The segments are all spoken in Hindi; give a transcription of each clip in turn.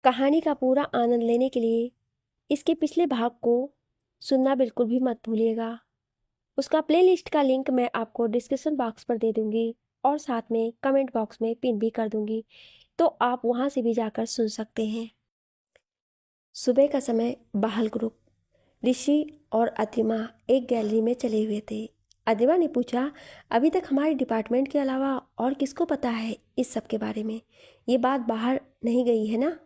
कहानी का पूरा आनंद लेने के लिए इसके पिछले भाग को सुनना बिल्कुल भी मत भूलिएगा। उसका प्लेलिस्ट का लिंक मैं आपको डिस्क्रिप्शन बॉक्स पर दे दूंगी और साथ में कमेंट बॉक्स में पिन भी कर दूंगी, तो आप वहां से भी जाकर सुन सकते हैं। सुबह का समय बाहल ग्रुप, ऋषि और अतिमा एक गैलरी में चले हुए थे। अदिमा ने पूछा, अभी तक हमारे डिपार्टमेंट के अलावा और किसको पता है इस सब के बारे में? ये बात बाहर नहीं गई है ना?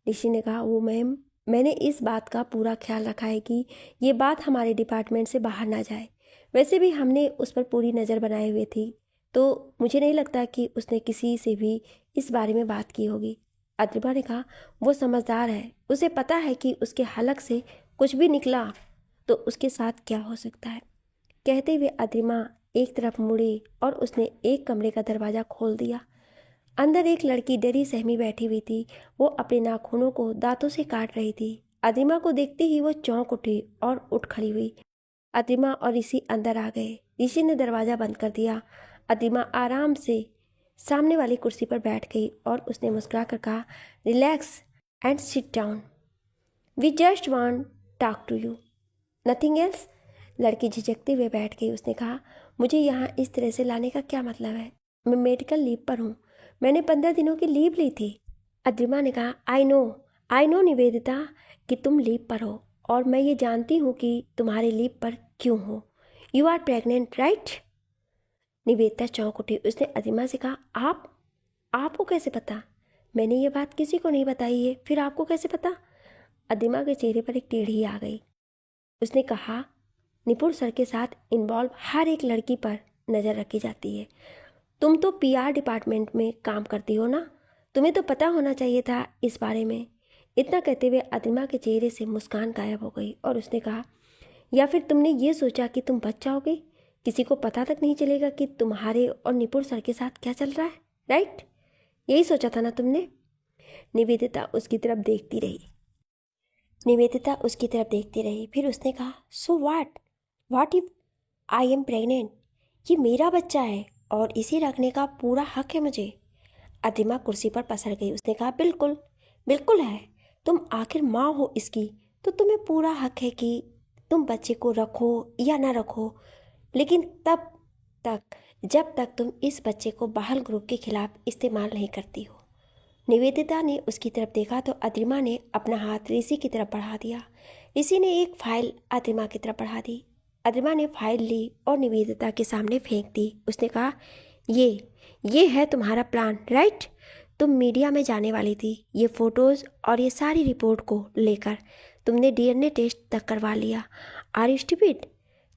ऋषि ने कहा, वो मैम, मैंने इस बात का पूरा ख्याल रखा है कि ये बात हमारे डिपार्टमेंट से बाहर ना जाए। वैसे भी हमने उस पर पूरी नज़र बनाए हुए थी, तो मुझे नहीं लगता कि उसने किसी से भी इस बारे में बात की होगी। अदिमा ने कहा, वो समझदार है, उसे पता है कि उसके हलक से कुछ भी निकला तो उसके साथ क्या हो सकता है। कहते हुए अद्रिमा एक तरफ मुड़ी और उसने एक कमरे का दरवाज़ा खोल दिया। अंदर एक लड़की डरी सहमी बैठी हुई थी। वो अपने नाखूनों को दांतों से काट रही थी। अद्रिमा को देखते ही वो चौंक उठी और उठ खड़ी हुई। अद्रिमा और ऋषि अंदर आ गए। ऋषि ने दरवाज़ा बंद कर दिया। अद्रिमा आराम से सामने वाली कुर्सी पर बैठ गई और उसने मुस्कुरा कर कहा, relax and sit down, we just want talk to you, nothing else. लड़की झिझकते हुए बैठ गई। उसने कहा, मुझे यहाँ इस तरह से लाने का क्या मतलब है? मैं मेडिकल लीव पर हूँ, मैंने 15 दिनों की लीव ली थी। अद्रिमा ने कहा, आई नो निवेदिता कि तुम लीव पर हो, और मैं ये जानती हूँ कि तुम्हारे लीव पर क्यों हो। You are pregnant right? Nivedita चौंक उठी। उसने अद्रिमा से कहा, आपको कैसे पता? मैंने ये बात किसी को नहीं बताई है, फिर आपको कैसे पता? अद्रिमा के चेहरे पर एक टेढ़ी आ गई। उसने कहा, निपुण सर के साथ इन्वॉल्व हर एक लड़की पर नज़र रखी जाती है। तुम तो पीआर डिपार्टमेंट में काम करती हो ना, तुम्हें तो पता होना चाहिए था इस बारे में। इतना कहते हुए अतिमा के चेहरे से मुस्कान गायब हो गई और उसने कहा, या फिर तुमने ये सोचा कि तुम बच जाओगे, किसी को पता तक नहीं चलेगा कि तुम्हारे और निपुण सर के साथ क्या चल रहा है, राइट? यही सोचा था ना तुमने? निवेदिता उसकी तरफ देखती रही। फिर उसने कहा, so what if I am pregnant? ये मेरा बच्चा है और इसे रखने का पूरा हक है मुझे। अतिमा कुर्सी पर पसर गई। उसने कहा, बिल्कुल बिल्कुल है, तुम आखिर माँ हो इसकी, तो तुम्हें पूरा हक है कि तुम बच्चे को रखो या ना रखो, लेकिन तब तक जब तक तुम इस बच्चे को बाहल ग्रुप के खिलाफ इस्तेमाल नहीं करती हो। निवेदिता ने उसकी तरफ देखा तो अतिमा ने अपना हाथ ऋषि की तरफ बढ़ा दिया। ऋषि ने एक फाइल अतिमा की तरफ बढ़ा दी। अतिमा ने फाइल ली और निवेदिता के सामने फेंक दी। उसने कहा, ये है तुम्हारा प्लान, राइट? तुम मीडिया में जाने वाली थी। ये फोटोज़ और ये सारी रिपोर्ट को लेकर तुमने डीएनए टेस्ट तक करवा लिया। Are you stupid?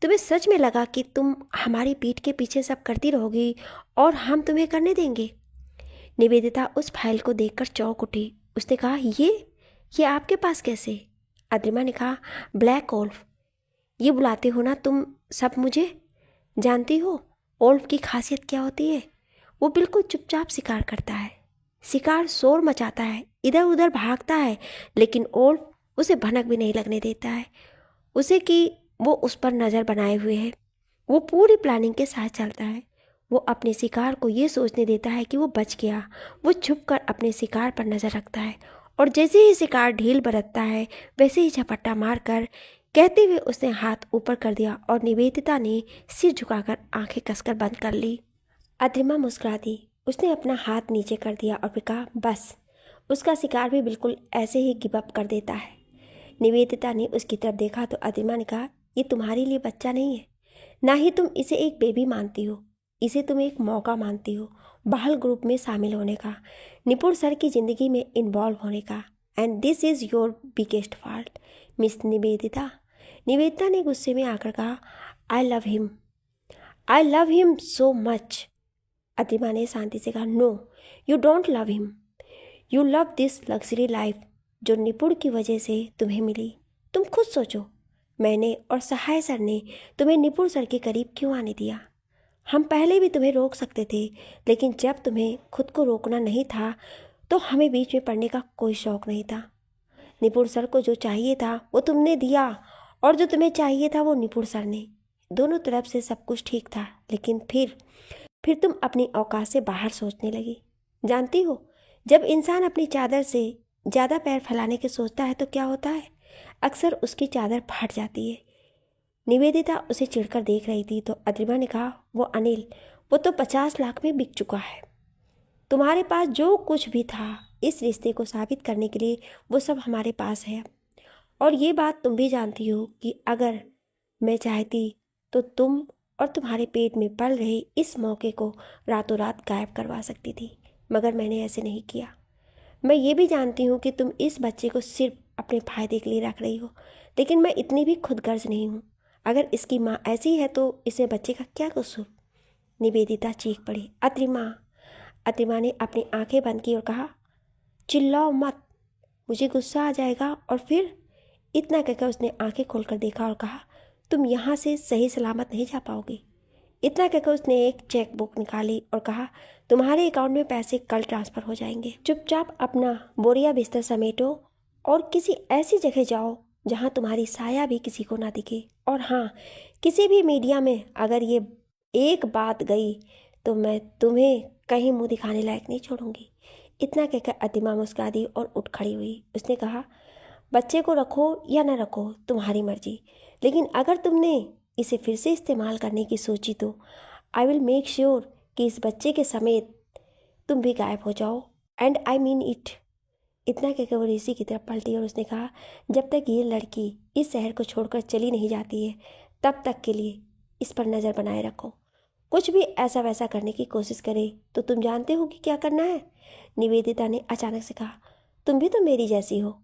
तुम्हें सच में लगा कि तुम हमारी पीठ के पीछे सब करती रहोगी और हम तुम्हें करने देंगे? निवेदिता उस फाइल को देखकर चौंक उठी। उसने कहा, ये आपके पास कैसे? अद्रिमा ने कहा, ब्लैक ओल्फ, ये बुलाते हो ना तुम सब मुझे? जानती हो ओल्फ की खासियत क्या होती है? वो बिल्कुल चुपचाप शिकार करता है। शिकार शोर मचाता है, इधर उधर भागता है, लेकिन ओल्फ उसे भनक भी नहीं लगने देता है। उसे कि वो उस पर नज़र बनाए हुए है। वो पूरी प्लानिंग के साथ चलता है। वो अपने शिकार को ये सोचने देता है कि वो बच गया। वो छुपकर अपने शिकार पर नज़र रखता है और जैसे ही शिकार ढील बरतता है वैसे ही झपट्टा मारकर कहते हुए उसने हाथ ऊपर कर दिया और निवेदिता ने सिर झुकाकर आंखें कसकर बंद कर ली। अद्रिमा मुस्कुरा दी। उसने अपना हाथ नीचे कर दिया और फिर कहा, बस, उसका शिकार भी बिल्कुल ऐसे ही गिव अप कर देता है। निवेदिता ने उसकी तरफ देखा तो अद्रिमा ने कहा, ये तुम्हारे लिए बच्चा नहीं है, ना ही तुम इसे एक बेबी मानती हो। इसे तुम एक मौका मानती हो बाहल ग्रुप में शामिल होने का, निपुण सर की ज़िंदगी में इन्वॉल्व होने का। And this is your biggest fault miss Nivedita. Nivedita ने गुस्से में आकर कहा, I love him so much. Atima ने शांति से कहा, no, you don't love him, you love this luxury life जो निपुण की वजह से तुम्हें मिली। तुम खुद सोचो, मैंने और सहाय सर ने तुम्हें निपुण सर के करीब क्यों आने दिया? हम पहले भी तुम्हें रोक सकते थे, लेकिन जब तुम्हें खुद को रोकना नहीं था तो हमें बीच में पड़ने का कोई शौक नहीं था। निपुण सर को जो चाहिए था वो तुमने दिया और जो तुम्हें चाहिए था वो निपुण सर ने। दोनों तरफ से सब कुछ ठीक था, लेकिन फिर तुम अपनी औकात से बाहर सोचने लगी। जानती हो, जब इंसान अपनी चादर से ज़्यादा पैर फैलाने की सोचता है तो क्या होता है, अक्सर उसकी चादर फट जाती है। निवेदिता उसे चिढ़कर देख रही थी तो अद्रिमा ने कहा, वो अनिल, वो तो 50 लाख में बिक चुका है। तुम्हारे पास जो कुछ भी था इस रिश्ते को साबित करने के लिए वो सब हमारे पास है। और ये बात तुम भी जानती हो कि अगर मैं चाहती तो तुम और तुम्हारे पेट में पल रहे इस मौके को रातों रात गायब करवा सकती थी, मगर मैंने ऐसे नहीं किया। मैं ये भी जानती हूँ कि तुम इस बच्चे को सिर्फ अपने फायदे के लिए रख रही हो, लेकिन मैं इतनी भी खुदगर्ज नहीं हूँ। अगर इसकी माँ ऐसी है तो इसमें बच्चे का क्या कसूर। निवेदिता चीख पड़ी, अत्रिमा। अत्रिमा ने अपनी आंखें बंद की और कहा, चिल्लाओ मत, मुझे गुस्सा आ जाएगा। और फिर इतना कहकर उसने आंखें खोलकर देखा और कहा, तुम यहाँ से सही सलामत नहीं जा पाओगी। इतना कहकर उसने एक चेक बुक निकाली और कहा, तुम्हारे अकाउंट में पैसे कल ट्रांसफ़र हो जाएंगे। चुपचाप अपना बोरिया बिस्तर समेटो और किसी ऐसी जगह जाओ जहाँ तुम्हारी साया भी किसी को ना दिखे। और हाँ, किसी भी मीडिया में अगर ये एक बात गई तो मैं तुम्हें कहीं मुंह दिखाने लायक नहीं छोड़ूंगी। इतना कहकर अतिमा मुस्कुरा दी और उठ खड़ी हुई। उसने कहा, बच्चे को रखो या न रखो तुम्हारी मर्जी, लेकिन अगर तुमने इसे फिर से इस्तेमाल करने की सोची तो आई विल मेक श्योर कि इस बच्चे के समेत तुम भी गायब हो जाओ, एंड आई मीन इट। इतना कहकर वो ऋषि की तरफ पलटी और उसने कहा, जब तक ये लड़की इस शहर को छोड़कर चली नहीं जाती है तब तक के लिए इस पर नज़र बनाए रखो। कुछ भी ऐसा वैसा करने की कोशिश करे तो तुम जानते हो कि क्या करना है। निवेदिता ने अचानक से कहा, तुम भी तो मेरी जैसी हो।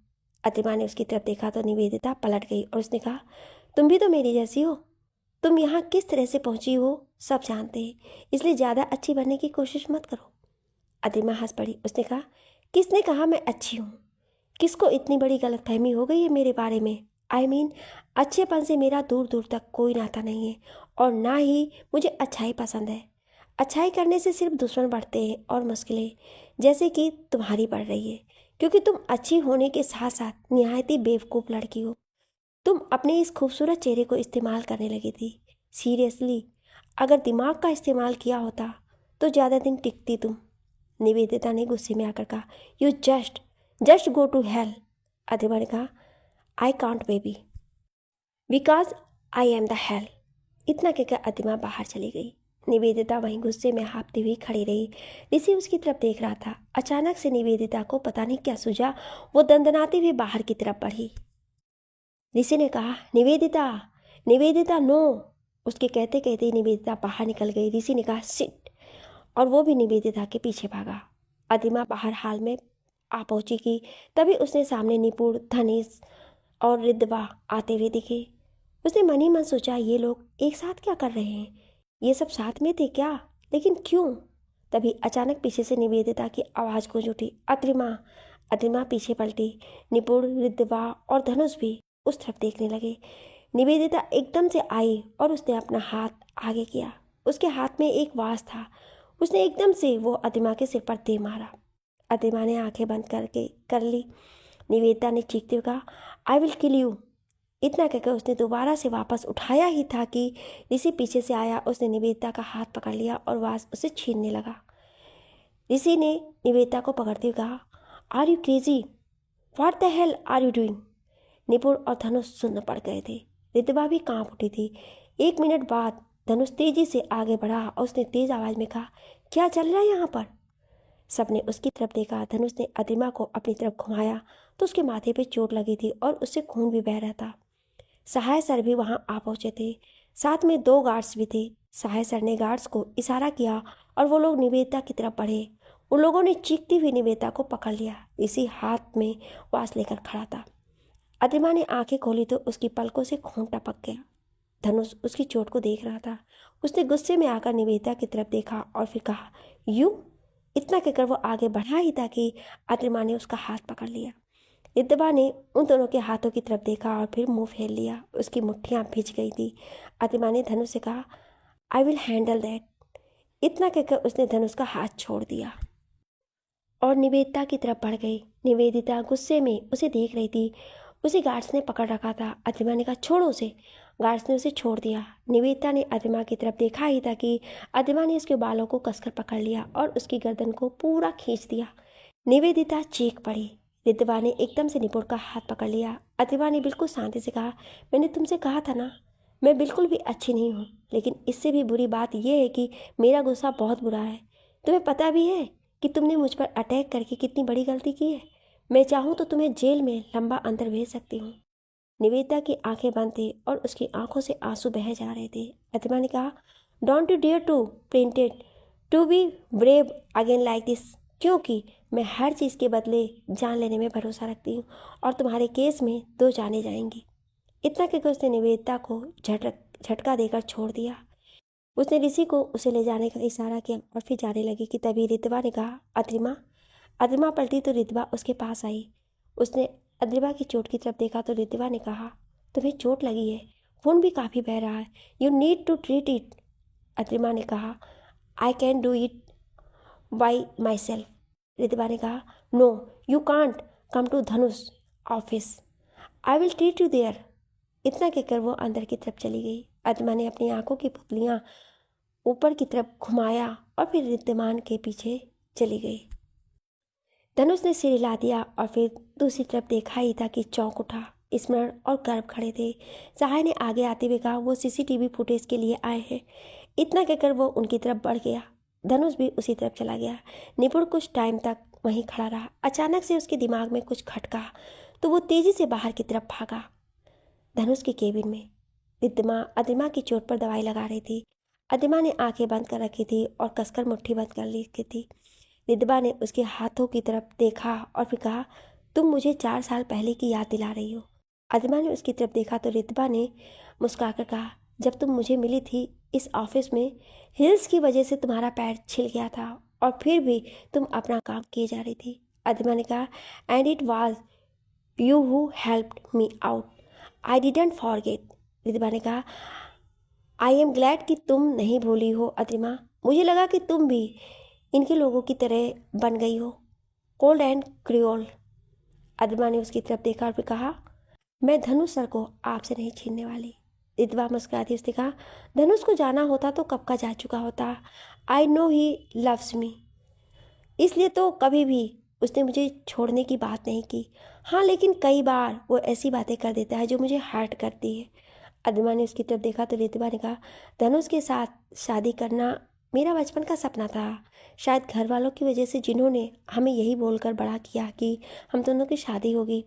अतिमा ने उसकी तरफ देखा तो निवेदिता पलट गई और उसने कहा, तुम भी तो मेरी जैसी हो। तुम यहाँ किस तरह से पहुँची हो सब जानते हैं, इसलिए ज़्यादा अच्छी बनने की कोशिश मत करो। अतिमा हंस पड़ी। उसने कहा, किसने कहा मैं अच्छी हूँ? किसको इतनी बड़ी गलतफहमी हो गई है मेरे बारे में? आई मीन, अच्छेपन से मेरा दूर दूर तक कोई नाता नहीं है और ना ही मुझे अच्छाई पसंद है। अच्छाई करने से सिर्फ दुश्मन बढ़ते हैं और मुश्किलें, जैसे कि तुम्हारी बढ़ रही है, क्योंकि तुम अच्छी होने के साथ साथ निहायत ही बेवकूफ़ लड़की हो। तुम अपने इस खूबसूरत चेहरे को इस्तेमाल करने लगी थी। सीरियसली, अगर दिमाग का इस्तेमाल किया होता तो ज़्यादा दिन टिकती तुम। निवेदिता ने गुस्से में आकर कहा, you just go to hell. Adima ने कहा, I can't baby, because I am the hell. इतना कहकर अदिमा बाहर चली गई। निवेदिता वहीं गुस्से में हाँफती हुई खड़ी रही। ऋषि उसकी तरफ देख रहा था। अचानक से निवेदिता को पता नहीं क्या सूझा, वो दंदनाती हुई बाहर की तरफ बढ़ी। ऋषि ने कहा, निवेदिता, निवेदिता नो। उसके कहते कहते निवेदिता बाहर निकल गई। ऋषि ने कहा, सिट, और वो भी निवेदिता के पीछे भागा। अदिमा बाहर हाल में आ पहुंची कि तभी उसने सामने निपुण, धनेश और रिद्धवा आते हुए दिखे। उसने मन ही मन सोचा, ये लोग एक साथ क्या कर रहे हैं? ये सब साथ में थे क्या? लेकिन क्यों? तभी अचानक पीछे से निवेदिता की आवाज़ गूंज उठी, अत्रिमा। अत्रिमा पीछे पलटी। निपुण, रिद्धवा और धनुष भी उस तरफ देखने लगे। निवेदिता एकदम से आई और उसने अपना हाथ आगे किया। उसके हाथ में एक वास था। उसने एकदम से वो अतिमा के सिर पर दे मारा। अतिमा ने आंखें बंद करके कर ली। निवेदिता ने चीखते हुए कहा, आई विल किल यू। इतना कहकर उसने दोबारा से वापस उठाया ही था कि ऋषि पीछे से आया। उसने निवेदिता का हाथ पकड़ लिया और वास उसे छीनने लगा। ऋषि ने निवेदिता को पकड़ते हुए कहा, are you crazy? What the hell are you doing? Nipun और धनुष सुन्न पड़ गए थे। रिद्धवा भी कांप उठी थी। 1 मिनट बाद धनुष तेजी से आगे बढ़ा और उसने तेज आवाज में कहा, क्या चल रहा है यहाँ पर? सबने उसकी तरफ देखा। धनुष ने अतिमा को अपनी तरफ घुमाया तो उसके माथे पे चोट लगी थी और उससे खून भी बह रहा था। सहाय सर भी वहां आ पहुंचे थे। साथ में 2 गार्ड्स भी थे। सहाय सर ने गार्ड्स को इशारा किया और वो लोग निवेदिता की तरफ बढ़े। उन लोगों ने चीखती हुई निवेदिता को पकड़ लिया। इसी हाथ में वास लेकर खड़ा था। अतिमा ने आंखें खोली तो उसकी पलकों से खून टपक गया। धनुष उसकी चोट को देख रहा था। उसने गुस्से में आकर निवेदिता की तरफ देखा और फिर कहा, यू। इतना कहकर वो आगे बढ़ा ही था कि अतिमा ने उसका हाथ पकड़ लिया। रिद्धवा ने उन दोनों के हाथों की तरफ देखा और फिर मुंह फेर लिया। उसकी मुट्ठियां भिज गई थी। अतिमा ने धनुष से कहा, आई विल हैंडल दैट। इतना कहकर उसने धनुष का हाथ छोड़ दिया और निवेदिता की तरफ बढ़ गई। निवेदिता गुस्से में उसे देख रही थी। उसे गार्ड्स ने पकड़ रखा था। अतिमा ने कहा, छोड़ो उसे। गार्ड्स ने उसे छोड़ दिया। निवेदिता ने अतिमा की तरफ देखा ही था कि अतिमा ने उसके बालों को कसकर पकड़ लिया और उसकी गर्दन को पूरा खींच दिया। निवेदिता चीख पड़ी। रितवा ने एकदम से निपुण का हाथ पकड़ लिया। अतिवा ने बिल्कुल शांति से कहा, मैंने तुमसे कहा था ना, मैं बिल्कुल भी अच्छी नहीं हूँ, लेकिन इससे भी बुरी बात यह है कि मेरा गुस्सा बहुत बुरा है। तुम्हें पता भी है कि तुमने मुझ पर अटैक करके कितनी बड़ी गलती की है। मैं चाहूँ तो तुम्हें जेल में लंबा अंतर भेज सकती हूँ। निवेदिता की आंखें बंद थी और उसकी आंखों से आंसू बह जा रहे थे। अतिवा ने कहा, don't you dare to printed to be brave again like this, क्योंकि मैं हर चीज़ के बदले जान लेने में भरोसा रखती हूँ और तुम्हारे केस में 2 जानें जाएंगी। इतना कहकर उसने निवेदिता को झटका देकर छोड़ दिया। उसने ऋषि को उसे ले जाने का इशारा किया और फिर जाने लगी कि तभी रितवा ने कहा, अद्रिमा। अद्रिमा पलटी तो रितवा उसके पास आई। उसने अद्रिमा की चोट की तरफ देखा तो रितवा ने कहा, तुम्हें चोट लगी है, खून भी काफ़ी बह रहा है, you need to treat it. Adrima ने कहा, I can do it by myself. Ritva ने कहा, no you can't come to Dhanush office, I will treat you there. इतना कहकर वो अंदर की तरफ चली गई। अद्रिमा ने अपनी आंखों की पुतलियाँ ऊपर की तरफ घुमाया और फिर रिद्धिमान के पीछे चली गई। धनुष ने सिर हिला दिया और फिर दूसरी तरफ देखा ही था कि चौंक उठा। स्मरण और गर्भ खड़े थे। सहाय ने आगे आते हुए कहा, वो सीसीटीवी फुटेज के लिए आए हैं। इतना कहकर वो उनकी तरफ बढ़ गया। धनुष भी उसी तरफ चला गया। निपुण कुछ टाइम तक वहीं खड़ा रहा। अचानक से उसके दिमाग में कुछ खटका तो वो तेजी से बाहर की तरफ भागा। धनुष के केबिन में अद्रिमा की चोट पर दवाई लगा रही थी। अद्रिमा ने आंखें बंद कर रखी थी और कसकर मुट्ठी बंद कर ली थी। रिद्धिमा ने उसके हाथों की तरफ देखा और फिर कहा, तुम मुझे 4 साल पहले की याद दिला रही हो। अद्रिमा ने उसकी तरफ देखा तो रिद्धिमा ने मुस्कुराकर कहा, जब तुम मुझे मिली थी इस ऑफिस में, हिल्स की वजह से तुम्हारा पैर छिल गया था और फिर भी तुम अपना काम किए जा रही थी। अद्रिमा ने कहा, and it was you who helped me out, I didn't forget. Riddhima ने कहा, आई एम ग्लैड कि तुम नहीं भूली हो अद्रिमा। मुझे लगा कि तुम भी इनके लोगों की तरह बन गई हो, कोल्ड एंड क्रूअल। अद्रिमा ने उसकी तरफ देखा और फिर कहा, मैं धनुष सर को आपसे नहीं छीनने वाली। रिद्धिमा मुस्कुराती उसने कहा, धनुष को जाना होता तो कब का जा चुका होता। I know he loves me, इसलिए तो कभी भी उसने मुझे छोड़ने की बात नहीं की। हाँ, लेकिन कई बार वो ऐसी बातें कर देता है जो मुझे हर्ट करती है। अद्रिमा ने उसकी तरफ देखा तो रिद्धिमा ने कहा, धनुष के साथ शादी करना मेरा बचपन का सपना था। शायद घर वालों की वजह से, जिन्होंने हमें यही बोलकर बड़ा किया कि हम दोनों की शादी होगी।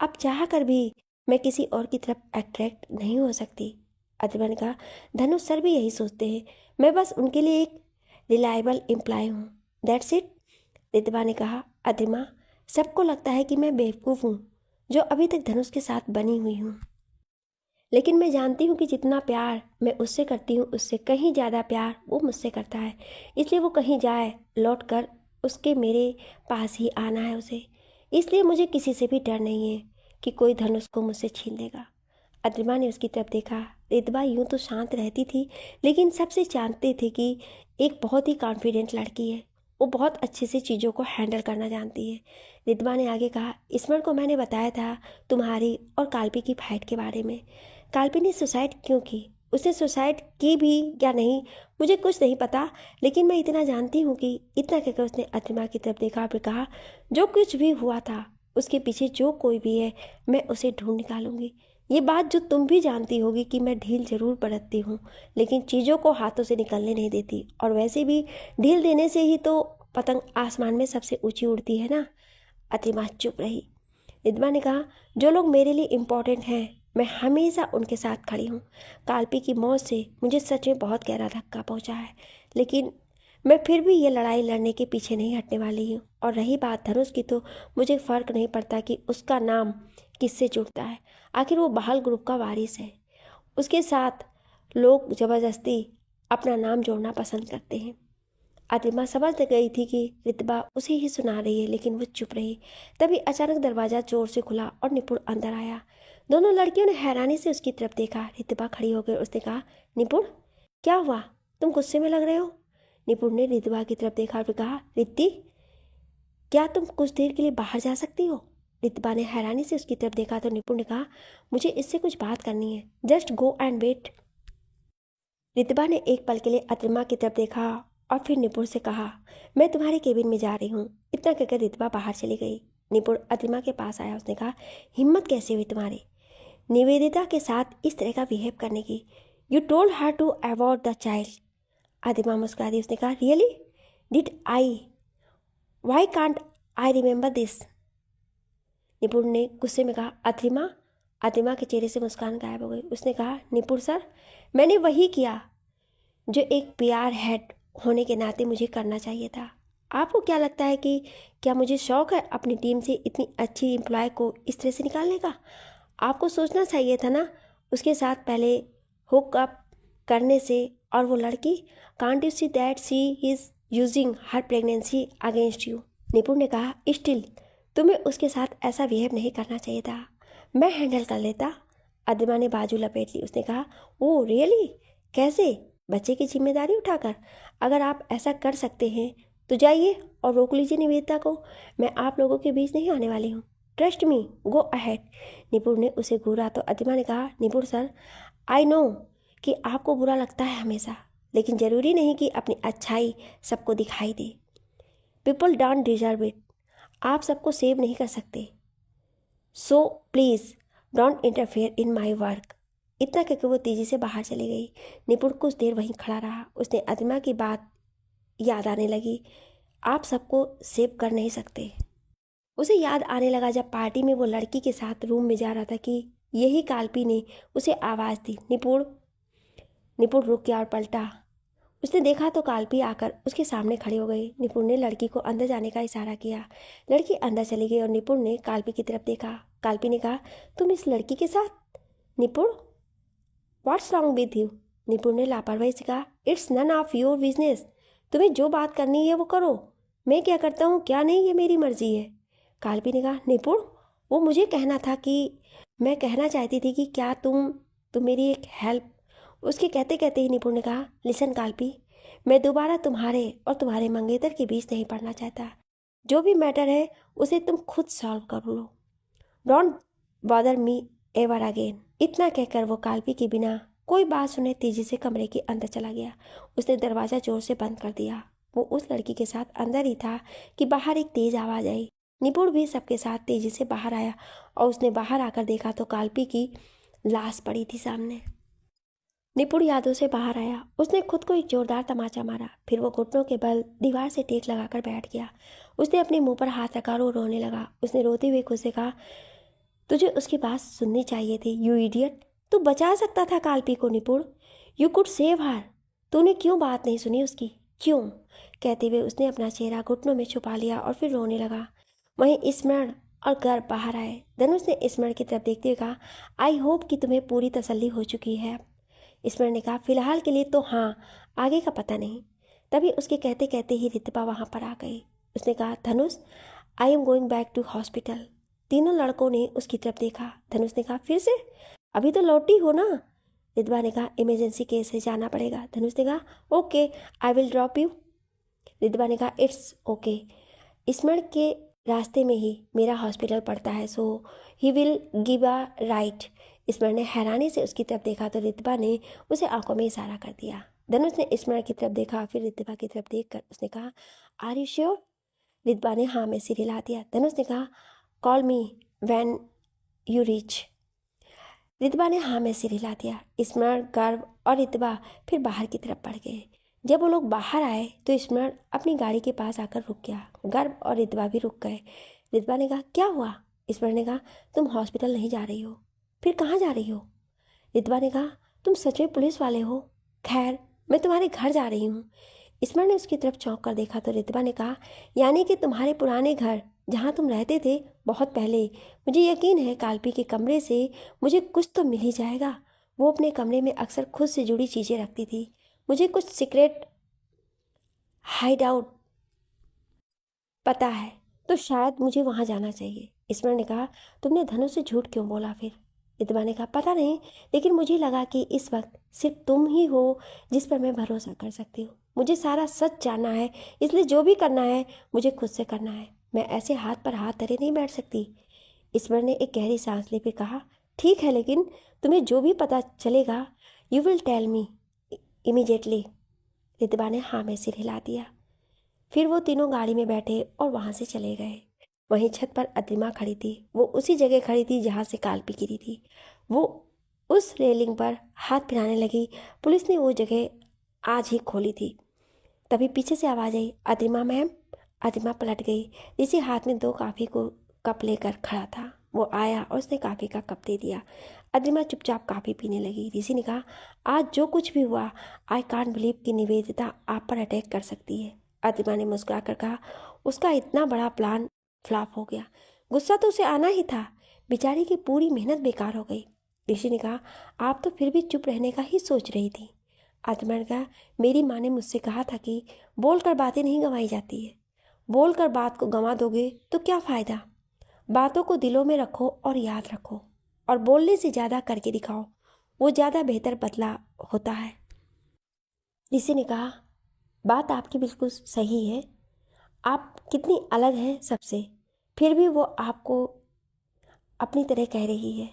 अब चाह कर भी मैं किसी और की तरफ अट्रैक्ट नहीं हो सकती। अद्रिमा ने कहा, धनुष सर भी यही सोचते हैं, मैं बस उनके लिए एक रिलायबल एम्प्लॉय हूँ, दैट्स इट। रिद्धिमा ने कहा, अद्रिमा, सबको लगता है कि मैं बेवकूफ़ हूँ जो अभी तक धनुष के साथ बनी हुई हूँ, लेकिन मैं जानती हूँ कि जितना प्यार मैं उससे करती हूँ उससे कहीं ज़्यादा प्यार वो मुझसे करता है। इसलिए वो कहीं जाए लौट कर उसके मेरे पास ही आना है उसे। इसलिए मुझे किसी से भी डर नहीं है कि कोई धनुष को मुझसे छीन लेगा। अद्रिमा ने उसकी तरफ देखा। रिद्धिमा यूँ तो शांत रहती थी, लेकिन सबसे जानते थे कि एक बहुत ही कॉन्फिडेंट लड़की है। वो बहुत अच्छे से चीज़ों को हैंडल करना जानती है। रिद्धिमा ने आगे कहा, स्मरण को मैंने बताया था तुम्हारी और काल्पी की फाइट के बारे में। काल्पी ने सुसाइड क्यों की, उसने सुसाइड की भी या नहीं, मुझे कुछ नहीं पता, लेकिन मैं इतना जानती हूँ कि। इतना कहकर उसने अद्रिमा की तरफ देखा फिर कहा, जो कुछ भी हुआ था उसके पीछे जो कोई भी है मैं उसे ढूंढ निकालूंगी। ये बात जो तुम भी जानती होगी कि मैं ढील जरूर बरतती हूँ, लेकिन चीज़ों को हाथों से निकलने नहीं देती, और वैसे भी ढील देने से ही तो पतंग आसमान में सबसे ऊंची उड़ती है ना। अद्रिमा चुप रही। रिद्धिमा ने कहा, जो लोग मेरे लिए इम्पोर्टेंट हैं मैं हमेशा उनके साथ खड़ी हूँ। काल्पी की मौत से मुझे सच में बहुत गहरा धक्का पहुँचा है, लेकिन मैं फिर भी ये लड़ाई लड़ने के पीछे नहीं हटने वाली हूँ। और रही बात धनुष की, तो मुझे फ़र्क नहीं पड़ता कि उसका नाम किससे जुड़ता है, आखिर वो बहाल ग्रुप का वारिस है। उसके साथ लोग ज़बरदस्ती अपना नाम जोड़ना पसंद करते हैं। अद्रिमा समझ गई थी कि रिद्धिमा उसे ही सुना रही है, लेकिन वो चुप रही। तभी अचानक दरवाज़ा जोर से खुला और निपुण अंदर आया। दोनों लड़कियों ने हैरानी से उसकी तरफ देखा। रिद्धिमा खड़ी हो गई। उसने कहा, निपुण, क्या हुआ, तुम गुस्से में लग रहे हो। निपुण ने रिद्धिमा की तरफ देखा और कहा, रिद्धि, क्या तुम कुछ देर के लिए बाहर जा सकती हो। रिद्धिमा ने हैरानी से उसकी तरफ देखा तो निपुण ने कहा, मुझे इससे कुछ बात करनी है, just go and wait. Riddhima ने एक पल के लिए अद्रिमा की तरफ देखा और फिर निपुण से कहा, मैं तुम्हारे केबिन में जा रही हूँ। इतना कहकर रिद्धिमा बाहर चली गई। निपुण अतिमा के पास आया। उसने कहा, हिम्मत कैसे हुई तुम्हारी निवेदिता के साथ इस तरह का बिहेव करने की? You told her to avoid the child. Atima मुस्कुरा दी। उसने कहा, really did I? Why can't I remember this? Nipun ने गुस्से में कहा, अतिमा। अतिमा के चेहरे से मुस्कान गायब हो गई। उसने कहा, निपुण सर, मैंने वही किया जो एक पीआर हेड होने के नाते मुझे करना चाहिए था। आपको क्या लगता है कि क्या मुझे शौक है अपनी टीम से इतनी अच्छी एम्प्लॉय को इस तरह से निकालने का? आपको सोचना चाहिए था ना उसके साथ पहले हुक अप करने से। और वो लड़की, can't you see that she is using her pregnancy against you? निपुण ने कहा, स्टिल तुम्हें उसके साथ ऐसा बिहेव नहीं करना चाहिए था। मैं हैंडल कर लेता। अदिमा ने बाजू लपेट ली। उसने कहा, ओ रियली? कैसे? बच्चे की जिम्मेदारी उठाकर? अगर आप ऐसा कर सकते हैं तो जाइए और रोक लीजिए निवेदिता को। मैं आप लोगों के बीच नहीं आने वाली हूँ। Trust me, go ahead. निपुण ने उसे घूरा तो अदिमा ने कहा, निपुण सर, आई नो कि आपको बुरा लगता है हमेशा, लेकिन ज़रूरी नहीं कि अपनी अच्छाई सबको दिखाई दे। People don't deserve it. आप सबको सेव नहीं कर सकते। So please don't interfere in my work. इतना कहकर वो तेज़ी से बाहर चली गई। निपुण कुछ देर वहीं खड़ा रहा। उसने अतिमा की बात याद आने लगी, आप सबको सेव कर नहीं सकते। उसे याद आने लगा जब पार्टी में वो लड़की के साथ रूम में जा रहा था कि यही काल्पी ने उसे आवाज़ दी, निपुण। निपुण रुक गया और पलटा। उसने देखा तो काल्पी आकर उसके सामने खड़ी हो गई। निपुण ने लड़की को अंदर जाने का इशारा किया। लड़की अंदर चली गई और निपुण ने काल्पी की तरफ देखा। काल्पी ने कहा, तुम इस लड़की के साथ? निपुण, व्हाट्स रॉन्ग विथ यू? निपुण ने लापरवाही से कहा, it's none of your business. तुम्हें जो बात करनी है वो करो। मैं क्या करता हूँ क्या नहीं, ये मेरी मर्जी है। काल्पी ने कहा, निपुण, वो मुझे कहना था कि मैं कहना चाहती थी कि क्या तुम मेरी एक हेल्प। उसके कहते कहते ही निपुण ने कहा, लिसन काल्पी, मैं दोबारा तुम्हारे और तुम्हारे मंगेतर के बीच नहीं पड़ना चाहता। जो भी मैटर है उसे तुम खुद सॉल्व कर लो। Don't bother me ever again. इतना कहकर वो काल्पी के बिना कोई बात सुने तेजी से कमरे के अंदर चला गया। उसने दरवाज़ा जोर से बंद कर दिया। वो उस लड़की के साथ अंदर ही था कि बाहर एक तेज आवाज़ आई। निपुण भी सबके साथ तेजी से बाहर आया और उसने बाहर आकर देखा तो काल्पी की लाश पड़ी थी सामने। निपुण यादों से बाहर आया। उसने खुद को एक जोरदार तमाचा मारा। फिर वो घुटनों के बल दीवार से टेक लगाकर बैठ गया। उसने अपने मुंह पर हाथ रखा और रोने लगा। उसने रोते हुए खुद से कहा, तुझे उसकी बात सुननी चाहिए थी, यू इडियट। तू बचा सकता था काल्पी को निपुण। You could save her. तूने क्यों बात नहीं सुनी उसकी? क्यों? कहते हुए उसने अपना चेहरा घुटनों में छुपा लिया और फिर रोने लगा। वहीं स्मरण और गर्व बाहर आए। धनुष ने स्मरण की तरफ देखते हुए कहा, आई होप कि तुम्हें पूरी तसल्ली हो चुकी है। स्मरण ने कहा, फिलहाल के लिए तो हाँ, आगे का पता नहीं। तभी उसके कहते कहते ही रितपा वहाँ पर आ गई। उसने कहा, Dhanush, I am going back to hospital. तीनों लड़कों ने उसकी तरफ देखा। धनुष ने कहा, फिर से? अभी तो लौटी हो ना? रितपा ने कहा, इमरजेंसी केस से जाना पड़ेगा। धनुष ने कहा, okay, I will drop you. Ritpa ने कहा, इट्स ओके। स्मरण के रास्ते में ही मेरा हॉस्पिटल पड़ता है, so he will give a ride. Smaran ने हैरानी से उसकी तरफ देखा तो रितपा ने उसे आंखों में इशारा कर दिया। धनुष ने स्मरण की तरफ देखा, फिर रितपा की तरफ देखकर उसने कहा, आर यू श्योर? रितपा ने हाँ में सिर हिला दिया। धनुष ने कहा, call me when you reach. Ritpa ने हाँ में सिर हिला दिया। स्मरण, गर्व और रितपा फिर बाहर की तरफ बढ़ गए। जब वो लोग बाहर आए तो स्मरण अपनी गाड़ी के पास आकर रुक गया। गर्व और रितपा भी रुक गए। रितपा ने कहा, क्या हुआ? स्मरण ने कहा, तुम हॉस्पिटल नहीं जा रही हो। फिर कहाँ जा रही हो? रितपा ने कहा, तुम सच में पुलिस वाले हो? खैर, मैं तुम्हारे घर जा रही हूँ। स्मरण ने उसकी तरफ चौंक कर देखा तो रितपा ने कहा, यानी कि तुम्हारे पुराने घर जहाँ तुम रहते थे बहुत पहले। मुझे यकीन है काल्पी के कमरे से मुझे कुछ तो मिल ही जाएगा। वो अपने कमरे में अक्सर खुद से जुड़ी चीज़ें रखती थी। मुझे कुछ सीक्रेट हाइड आउट पता है, तो शायद मुझे वहाँ जाना चाहिए। स्मरण ने कहा, तुमने धनुष से झूठ क्यों बोला फिर? रितपा ने कहा, पता नहीं, लेकिन मुझे लगा कि इस वक्त सिर्फ तुम ही हो जिस पर मैं भरोसा कर सकती हूँ। मुझे सारा सच जानना है, इसलिए जो भी करना है मुझे खुद से करना है। मैं ऐसे हाथ पर हाथ धरे नहीं बैठ सकती। स्मरण ने एक गहरी सांस ले फिर कहा, ठीक है, लेकिन तुम्हें जो भी पता चलेगा you will tell me immediately. Ritpa ने हाँ में सिर हिला दिया। फिर वो तीनों गाड़ी में बैठे और वहाँ से चले गए। वहीं छत पर अद्रिमा खड़ी थी। वो उसी जगह खड़ी थी जहाँ से काल्पी गिरी थी। वो उस रेलिंग पर हाथ फिराने लगी। पुलिस ने वो जगह आज ही खोली थी। तभी पीछे से आवाज़ आई, अद्रिमा मैम। अद्रिमा पलट गई। ऋषि हाथ में 2 कॉफ़ी को कप लेकर खड़ा था। वो आया और उसने कॉफ़ी का कप दे दिया। अद्रिमा चुपचाप कॉफ़ी पीने लगी। ऋषि ने कहा, आज जो कुछ भी हुआ, आई कांट बिलीव कि निवेदिता आप पर अटैक कर सकती है। अद्रिमा ने मुस्कुरा कर कहा, उसका इतना बड़ा प्लान फ्लॉप हो गया। गुस्सा तो उसे आना ही था। बेचारी की पूरी मेहनत बेकार हो गई। ऋषि ने कहा, आप तो फिर भी चुप रहने का ही सोच रही थी। अद्रिमा ने कहा, मेरी माँ ने मुझसे कहा था कि बोलकर बातें नहीं गंवाई जाती है। बोलकर बात को गंवा दोगे तो क्या फ़ायदा। बातों को दिलों में रखो और याद रखो, और बोलने से ज़्यादा करके दिखाओ, वो ज़्यादा बेहतर बदला होता है। ऋषि ने कहा, बात आपकी बिल्कुल सही है। आप कितनी अलग हैं सबसे, फिर भी वो आपको अपनी तरह कह रही है।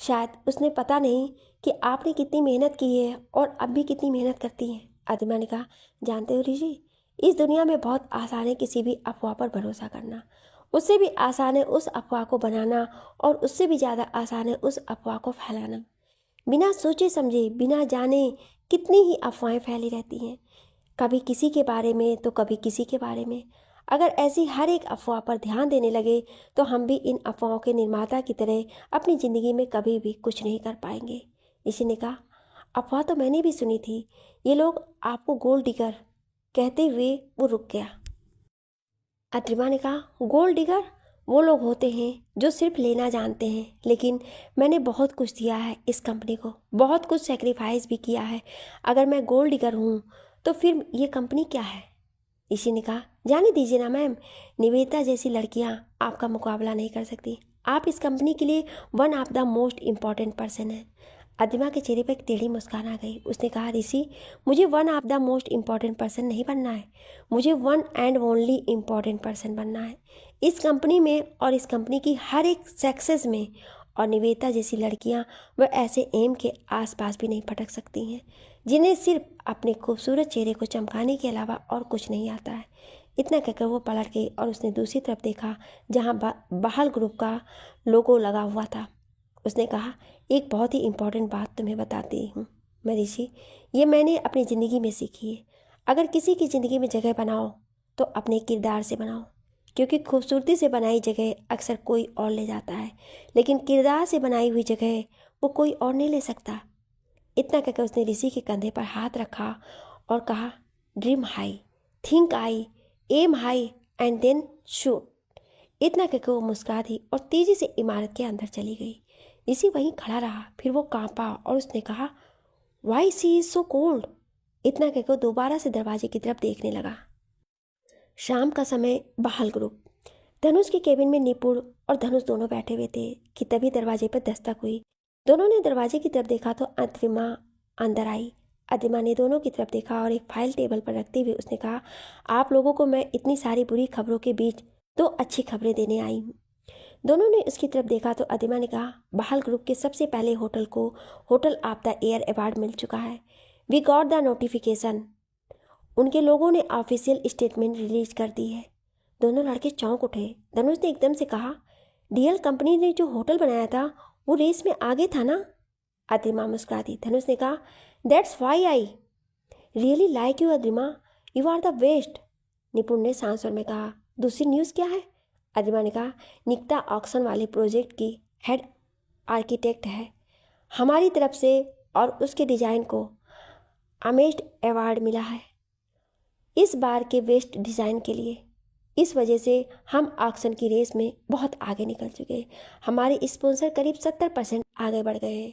शायद उसने पता नहीं कि आपने कितनी मेहनत की है और अब भी कितनी मेहनत करती हैं। अद्रिमा ने कहा, जानते हो ऋषि, इस दुनिया में बहुत आसान है किसी भी अफवाह पर भरोसा करना। उससे भी आसान है उस अफवाह को बनाना, और उससे भी ज़्यादा आसान है उस अफवाह को फैलाना। बिना सोचे समझे, बिना जाने कितनी ही अफवाहें फैली रहती हैं, कभी किसी के बारे में तो कभी किसी के बारे में। अगर ऐसी हर एक अफवाह पर ध्यान देने लगे तो हम भी इन अफवाहों के निर्माता की तरह अपनी ज़िंदगी में कभी भी कुछ नहीं कर पाएंगे। इसी ने कहा, अफवाह तो मैंने भी सुनी थी, ये लोग आपको गोल्ड डिगर। कहते हुए वो रुक गया। अद्रिमा ने कहा, गोल्ड डिगर वो लोग होते हैं जो सिर्फ लेना जानते हैं, लेकिन मैंने बहुत कुछ दिया है इस कंपनी को, बहुत कुछ सेक्रीफाइस भी किया है। अगर मैं गोल्ड डिगर हूँ तो फिर ये कंपनी क्या है। ऋषि ने कहा, जाने दीजिए ना मैम, निवेदिता जैसी लड़कियाँ आपका मुकाबला नहीं कर सकती। आप इस कंपनी के लिए one of the most important person हैं। अद्रिमा के चेहरे पर एक टेढ़ी मुस्कान आ गई। उसने कहा, ऋषि, मुझे one of the most important person नहीं बनना है, मुझे one and only important person बनना है इस कंपनी में और इस कंपनी की हर एक सक्सेस में। और निवेदिता जैसी लड़कियां वह ऐसे एम के आसपास भी नहीं भटक सकती हैं जिन्हें सिर्फ अपने खूबसूरत चेहरे को चमकाने के अलावा और कुछ नहीं आता है। इतना कहकर वो पलट गई और उसने दूसरी तरफ देखा जहाँ बहाल ग्रुप का लोगो लगा हुआ था। उसने कहा, एक बहुत ही इम्पोर्टेंट बात तुम्हें बताती हूँ मैं ऋषि, ये मैंने अपनी ज़िंदगी में सीखी है। अगर किसी की ज़िंदगी में जगह बनाओ तो अपने किरदार से बनाओ, क्योंकि खूबसूरती से बनाई जगह अक्सर कोई और ले जाता है, लेकिन किरदार से बनाई हुई जगह वो कोई और नहीं ले सकता। इतना कहकर उसने ऋषि के कंधे पर हाथ रखा और कहा, dream high, think high, aim high and then shoot. इतना कहकर वो मुस्कुरा दी और तेजी से इमारत के अंदर चली गई। ऋषि वहीं खड़ा रहा, फिर वो कांपा और उसने कहा, why sea is so cold. इतना कहकर दोबारा से दरवाजे की तरफ देखने लगा। शाम का समय, बहाल ग्रुप। धनुष के केबिन में निपुण और धनुष दोनों बैठे हुए थे कि तभी दरवाजे पर दस्तक हुई। दोनों ने दरवाजे की तरफ देखा तो अद्रिमा अंदर आई। अद्रिमा ने दोनों की तरफ देखा और एक फाइल टेबल पर रखते हुए उसने कहा, आप लोगों को मैं इतनी सारी बुरी खबरों के बीच 2 अच्छी खबरें देने आई हूँ। दोनों ने उसकी तरफ देखा तो अद्रिमा ने कहा, बहाल ग्रुप के सबसे पहले होटल को hotel of the year award मिल चुका है। We got the notification. उनके लोगों ने ऑफिशियल स्टेटमेंट रिलीज कर दी है। दोनों लड़के चौंक उठे। धनुष ने एकदम से कहा, डीएल कंपनी ने जो होटल बनाया था वो रेस में आगे था ना। अद्रिमा मुस्कुरा दी। धनुष ने कहा, that's why I really like you Adrima, you are the best. Nipun ने सांस में कहा, दूसरी न्यूज़ क्या है। अद्रिमा ने कहा, निकिता ऑक्शन वाले प्रोजेक्ट की हेड आर्किटेक्ट है हमारी तरफ से और उसके डिज़ाइन को अमेज्ड अवार्ड मिला है इस बार के बेस्ट डिज़ाइन के लिए। इस वजह से हम ऑक्शन की रेस में बहुत आगे निकल चुके हैं। हमारे स्पॉन्सर करीब 70% आगे बढ़ गए हैं।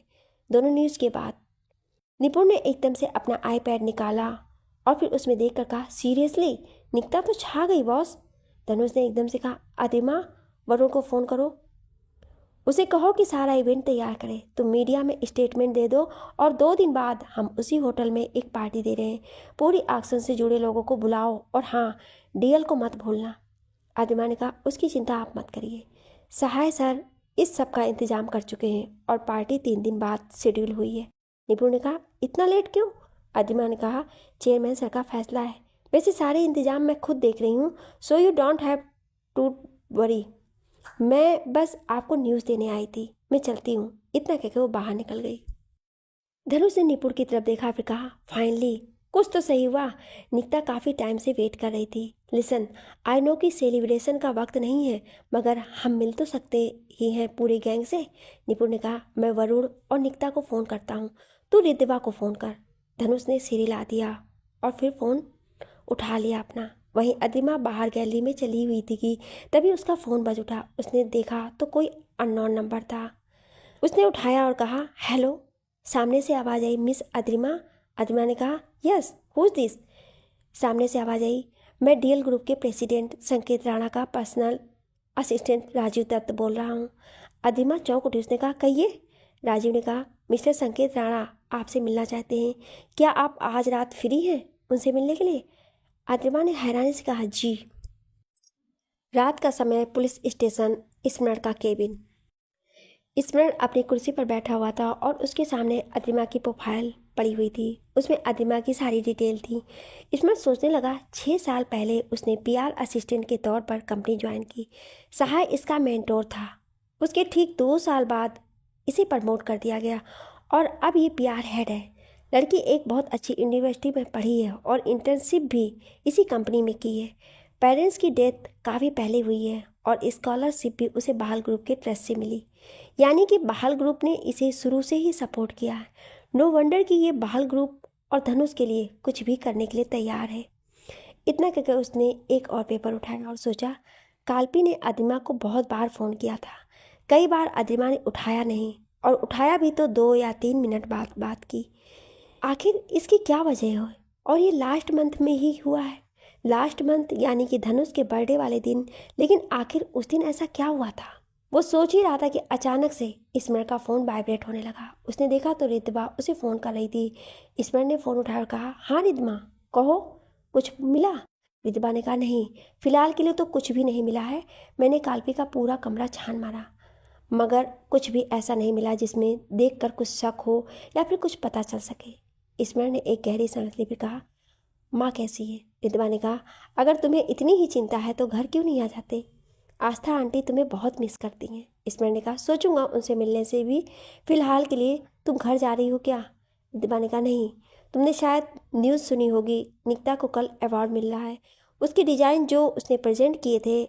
दोनों न्यूज़ के बाद निपुण ने एकदम से अपना आईपैड निकाला और फिर उसमें देखकर कहा, सीरियसली निकिता तो छा गई बॉस। धनुष ने एकदम से कहा, अद्रिमा, वरुण को फ़ोन करो, उसे कहो कि सारा इवेंट तैयार करे, तुम मीडिया में स्टेटमेंट दे दो और 2 दिन बाद हम उसी होटल में एक पार्टी दे रहे हैं। पूरी ऑक्शन से जुड़े लोगों को बुलाओ और हाँ, डीएल को मत भूलना। अद्रिमा ने कहा, उसकी चिंता आप मत करिए, सहाय सर इस सब का इंतजाम कर चुके हैं और पार्टी 3 दिन बाद शेड्यूल हुई है। निपुण ने कहा, इतना लेट क्यों। अद्रिमा ने कहा, चेयरमैन सर का फैसला है। वैसे सारे इंतजाम मैं खुद देख रही हूँ, so you don't have to worry, मैं बस आपको न्यूज़ देने आई थी, मैं चलती हूँ। इतना कहकर वो बाहर निकल गई। धनुष ने निपुण की तरफ देखा, फिर कहा, फाइनली कुछ तो सही हुआ। निकिता काफ़ी टाइम से वेट कर रही थी। लिसन, आई नो कि सेलिब्रेशन का वक्त नहीं है, मगर हम मिल तो सकते ही हैं पूरे गैंग से। निपुण ने कहा, मैं वरुण और निकिता को फ़ोन करता हूँ, तू रिद्धिमा को फ़ोन कर। धनुष ने सिर हिला दिया और फिर फ़ोन उठा लिया अपना। वहीं अदिमा बाहर गैलरी में चली हुई थी कि तभी उसका फ़ोन बज उठा। उसने देखा तो कोई अननोन नंबर था। उसने उठाया और कहा, हेलो। सामने से आवाज़ आई, मिस अदिमा। अदिमा ने कहा, यस, हु इज़ दिस। सामने से आवाज़ आई, मैं डीएल ग्रुप के प्रेसिडेंट संकेत राणा का पर्सनल असिस्टेंट राजीव दत्त बोल रहा हूँ। अदिमा चौंक उठी। उसने कहा, कहिए। राजीव ने कहा, मिस्टर संकेत राणा आपसे मिलना चाहते हैं, क्या आप आज रात फ्री हैं उनसे मिलने के लिए? अदिमा ने हैरानी से कहा, जी। रात का समय, पुलिस स्टेशन, स्मरण का केबिन। स्मरण अपनी कुर्सी पर बैठा हुआ था और उसके सामने अदिमा की प्रोफाइल पड़ी हुई थी। उसमें अदिमा की सारी डिटेल थी। स्मरण सोचने लगा, 6 साल पहले उसने पीआर असिस्टेंट के तौर पर कंपनी ज्वाइन की। सहाय इसका मेंटोर था। उसके ठीक 2 साल बाद इसे प्रमोट कर दिया गया और अब ये पीआर हेड है। लड़की एक बहुत अच्छी यूनिवर्सिटी में पढ़ी है और इंटर्नशिप भी इसी कंपनी में की है। पेरेंट्स की डेथ काफ़ी पहले हुई है और स्कॉलरशिप भी उसे बहाल ग्रुप के ट्रस्ट से मिली, यानी कि बहाल ग्रुप ने इसे शुरू से ही सपोर्ट किया है। नो वंडर कि ये बहाल ग्रुप और धनुष के लिए कुछ भी करने के लिए तैयार है। इतना कहकर उसने एक और पेपर उठाया और सोचा, काल्पी ने अदिमा को बहुत बार फ़ोन किया था। कई बार अदिमा ने उठाया नहीं, और उठाया भी तो 2 या 3 मिनट बाद बात की। आखिर इसकी क्या वजह है? और ये लास्ट मंथ में ही हुआ है। लास्ट मंथ यानी कि धनुष के बर्थडे वाले दिन। लेकिन आखिर उस दिन ऐसा क्या हुआ था? वो सोच ही रहा था कि अचानक से स्मरण का फ़ोन वाइब्रेट होने लगा। उसने देखा तो रिद्धिमा उसे फ़ोन कर रही थी। स्मरण ने फ़ोन उठाया और कहा, हाँ रिद्धिमा, कहो, कुछ मिला? रिद्धिमा ने कहा, नहीं, फ़िलहाल के लिए तो कुछ भी नहीं मिला है। मैंने काल्पी का पूरा कमरा छान मारा, मगर कुछ भी ऐसा नहीं मिला जिसमें देखकर कुछ शक हो या फिर कुछ पता चल सके। स्मरण ने एक गहरी सांस ली, फिर कहा, माँ कैसी है? रिद्धिमा ने कहा, अगर तुम्हें इतनी ही चिंता है तो घर क्यों नहीं आ जाते? आस्था आंटी तुम्हें बहुत मिस करती हैं। स्मरण ने कहा, सोचूंगा उनसे मिलने से भी। फिलहाल के लिए तुम घर जा रही हो क्या? रिद्धिमा ने कहा, नहीं, तुमने शायद न्यूज़ सुनी होगी, निकिता को कल अवार्ड मिल रहा है। उसकी डिज़ाइन जो उसने प्रेजेंट किए थे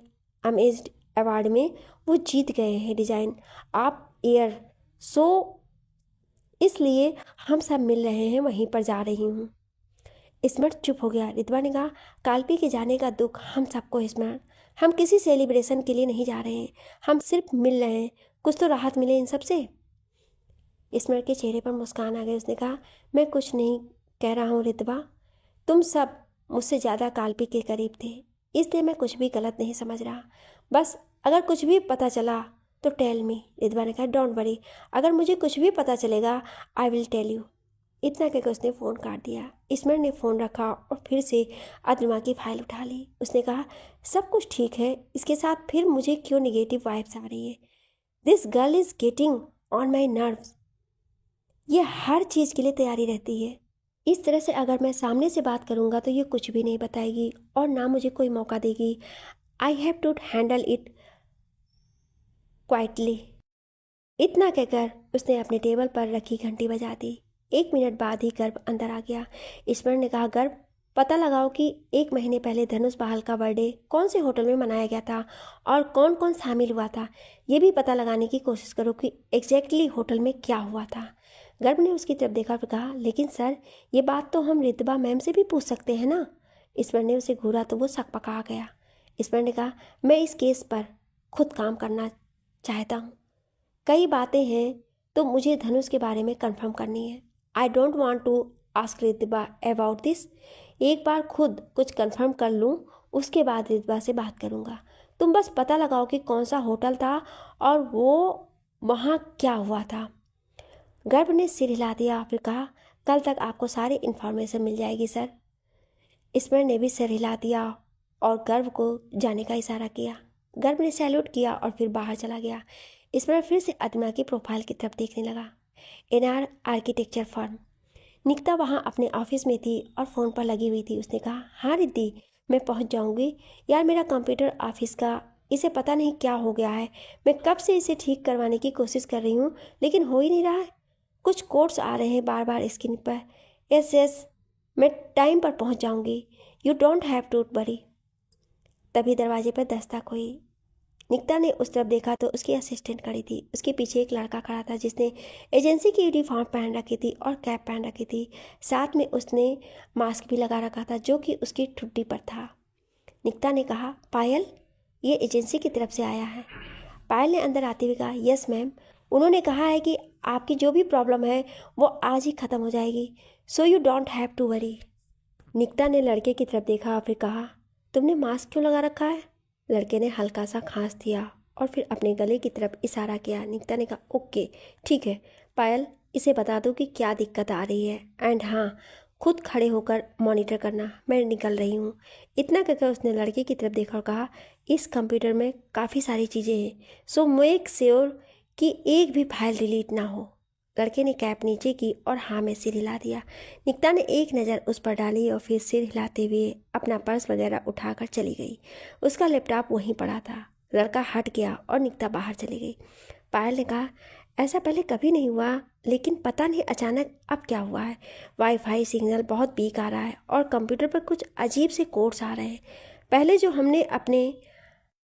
अमेज्ड अवार्ड में, वो जीत गए हैं डिज़ाइन आप एयर। सो इसलिए हम सब मिल रहे हैं, वहीं पर जा रही हूँ। स्मरण चुप हो गया। रिद्धिमा ने कहा, काल्पी के जाने का दुख हम सबको है स्मरण। हम किसी सेलिब्रेशन के लिए नहीं जा रहे हैं, हम सिर्फ मिल रहे हैं। कुछ तो राहत मिले इन सब से। स्मरण के चेहरे पर मुस्कान आ गई। उसने कहा, मैं कुछ नहीं कह रहा हूँ रिद्धिमा, तुम सब मुझसे ज़्यादा काल्पी के करीब थे, इसलिए मैं कुछ भी गलत नहीं समझ रहा। बस अगर कुछ भी पता चला तो टेल मी। रिद्धिमा ने कहा, डोंट वरी, अगर मुझे कुछ भी पता चलेगा आई विल टेल यू। इतना कहकर उसने फ़ोन काट दिया। स्मरण ने फ़ोन रखा और फिर से अदिमा की फाइल उठा ली। उसने कहा, सब कुछ ठीक है, इसके साथ फिर मुझे क्यों नेगेटिव वाइब्स आ रही है? This girl is getting on my nerves. ये हर चीज़ के लिए तैयारी रहती है। इस तरह से अगर मैं सामने से बात करूँगा तो ये कुछ भी नहीं बताएगी और ना मुझे कोई मौका देगी। I have to handle it quietly. इतना कहकर उसने अपने टेबल पर रखी घंटी बजा दी। 1 मिनट बाद ही गर्भ अंदर आ गया। स्मरण ने कहा, गर्भ, पता लगाओ कि 1 महीने पहले धनुष बहाल का बर्थडे कौन से होटल में मनाया गया था और कौन कौन शामिल हुआ था। ये भी पता लगाने की कोशिश करो कि एग्जैक्टली होटल में क्या हुआ था। गर्भ ने उसकी तरफ देखा और कहा, लेकिन सर, ये बात तो हम रिद्धिमा मैम से भी पूछ सकते हैं ना। स्मरण ने उसे घूरा तो वो सकपका गया। स्मरण ने कहा, मैं इस केस पर खुद काम करना चाहता हूँ। कई बातें हैं तो मुझे धनुष के बारे में कंफर्म करनी है। I don't want to ask Riddhima about this. एक बार खुद कुछ कंफर्म कर लूँ, उसके बाद रिद्धिमा से बात करूँगा। तुम बस पता लगाओ कि कौन सा होटल था और वो वहाँ क्या हुआ था। गर्भ ने सिर हिला दिया, फिर कहा, कल तक आपको सारी इन्फॉर्मेशन मिल जाएगी सर। स्मरण ने भी सिर हिला दिया और गर्भ को जाने का इशारा किया। गर्भ ने सैल्यूट किया और फिर बाहर चला गया। स्मरण फिर से अदिमा की प्रोफाइल की तरफ देखने लगा। NR architecture firm. निकिता वहाँ अपने ऑफिस में थी और फ़ोन पर लगी हुई थी। उसने कहा, हाँ रिद्धि, मैं पहुँच जाऊँगी यार, मेरा कंप्यूटर ऑफिस का इसे पता नहीं क्या हो गया है। मैं कब से इसे ठीक करवाने की कोशिश कर रही हूँ लेकिन हो ही नहीं रहा है। कुछ कोट्स आ रहे हैं बार बार स्क्रीन पर। यस यस, मैं टाइम पर पहुँच जाऊँगी। You don't have to worry. तभी दरवाजे पर दस्तक हुई। निकिता ने उस तरफ देखा तो उसकी असिस्टेंट खड़ी थी। उसके पीछे एक लड़का खड़ा था जिसने एजेंसी की यूनिफॉर्म पहन रखी थी और कैप पहन रखी थी। साथ में उसने मास्क भी लगा रखा था जो कि उसकी ठुड्डी पर था। निकिता ने कहा, पायल, ये एजेंसी की तरफ से आया है। पायल ने अंदर आते हुए कहा, यस मैम। उन्होंने कहा है कि आपकी जो भी प्रॉब्लम है वो आज ही ख़त्म हो जाएगी, so you don't have to worry. Nikita ने लड़के की तरफ देखा और फिर कहा, तुमने मास्क क्यों लगा रखा है? लड़के ने हल्का सा खांस दिया और फिर अपने गले की तरफ इशारा किया। निकिता ने कहा, ओके ठीक है पायल, इसे बता दो कि क्या दिक्कत आ रही है एंड हाँ, खुद खड़े होकर मॉनिटर करना, मैं निकल रही हूँ। इतना कहकर उसने लड़के की तरफ देखा और कहा, इस कंप्यूटर में काफ़ी सारी चीज़ें हैं, सो मेक श्योर कि एक भी फाइल डिलीट ना हो। लड़के ने कैप नीचे की और हाँ में सिर हिला दिया। निकिता ने एक नज़र उस पर डाली और फिर सिर हिलाते हुए अपना पर्स वगैरह उठाकर चली गई। उसका लैपटॉप वहीं पड़ा था। लड़का हट गया और निकिता बाहर चली गई। पायल ने कहा, ऐसा पहले कभी नहीं हुआ, लेकिन पता नहीं अचानक अब क्या हुआ है। वाईफाई सिग्नल बहुत वीक आ रहा है और कंप्यूटर पर कुछ अजीब से कोड्स आ रहे हैं। पहले जो हमने अपने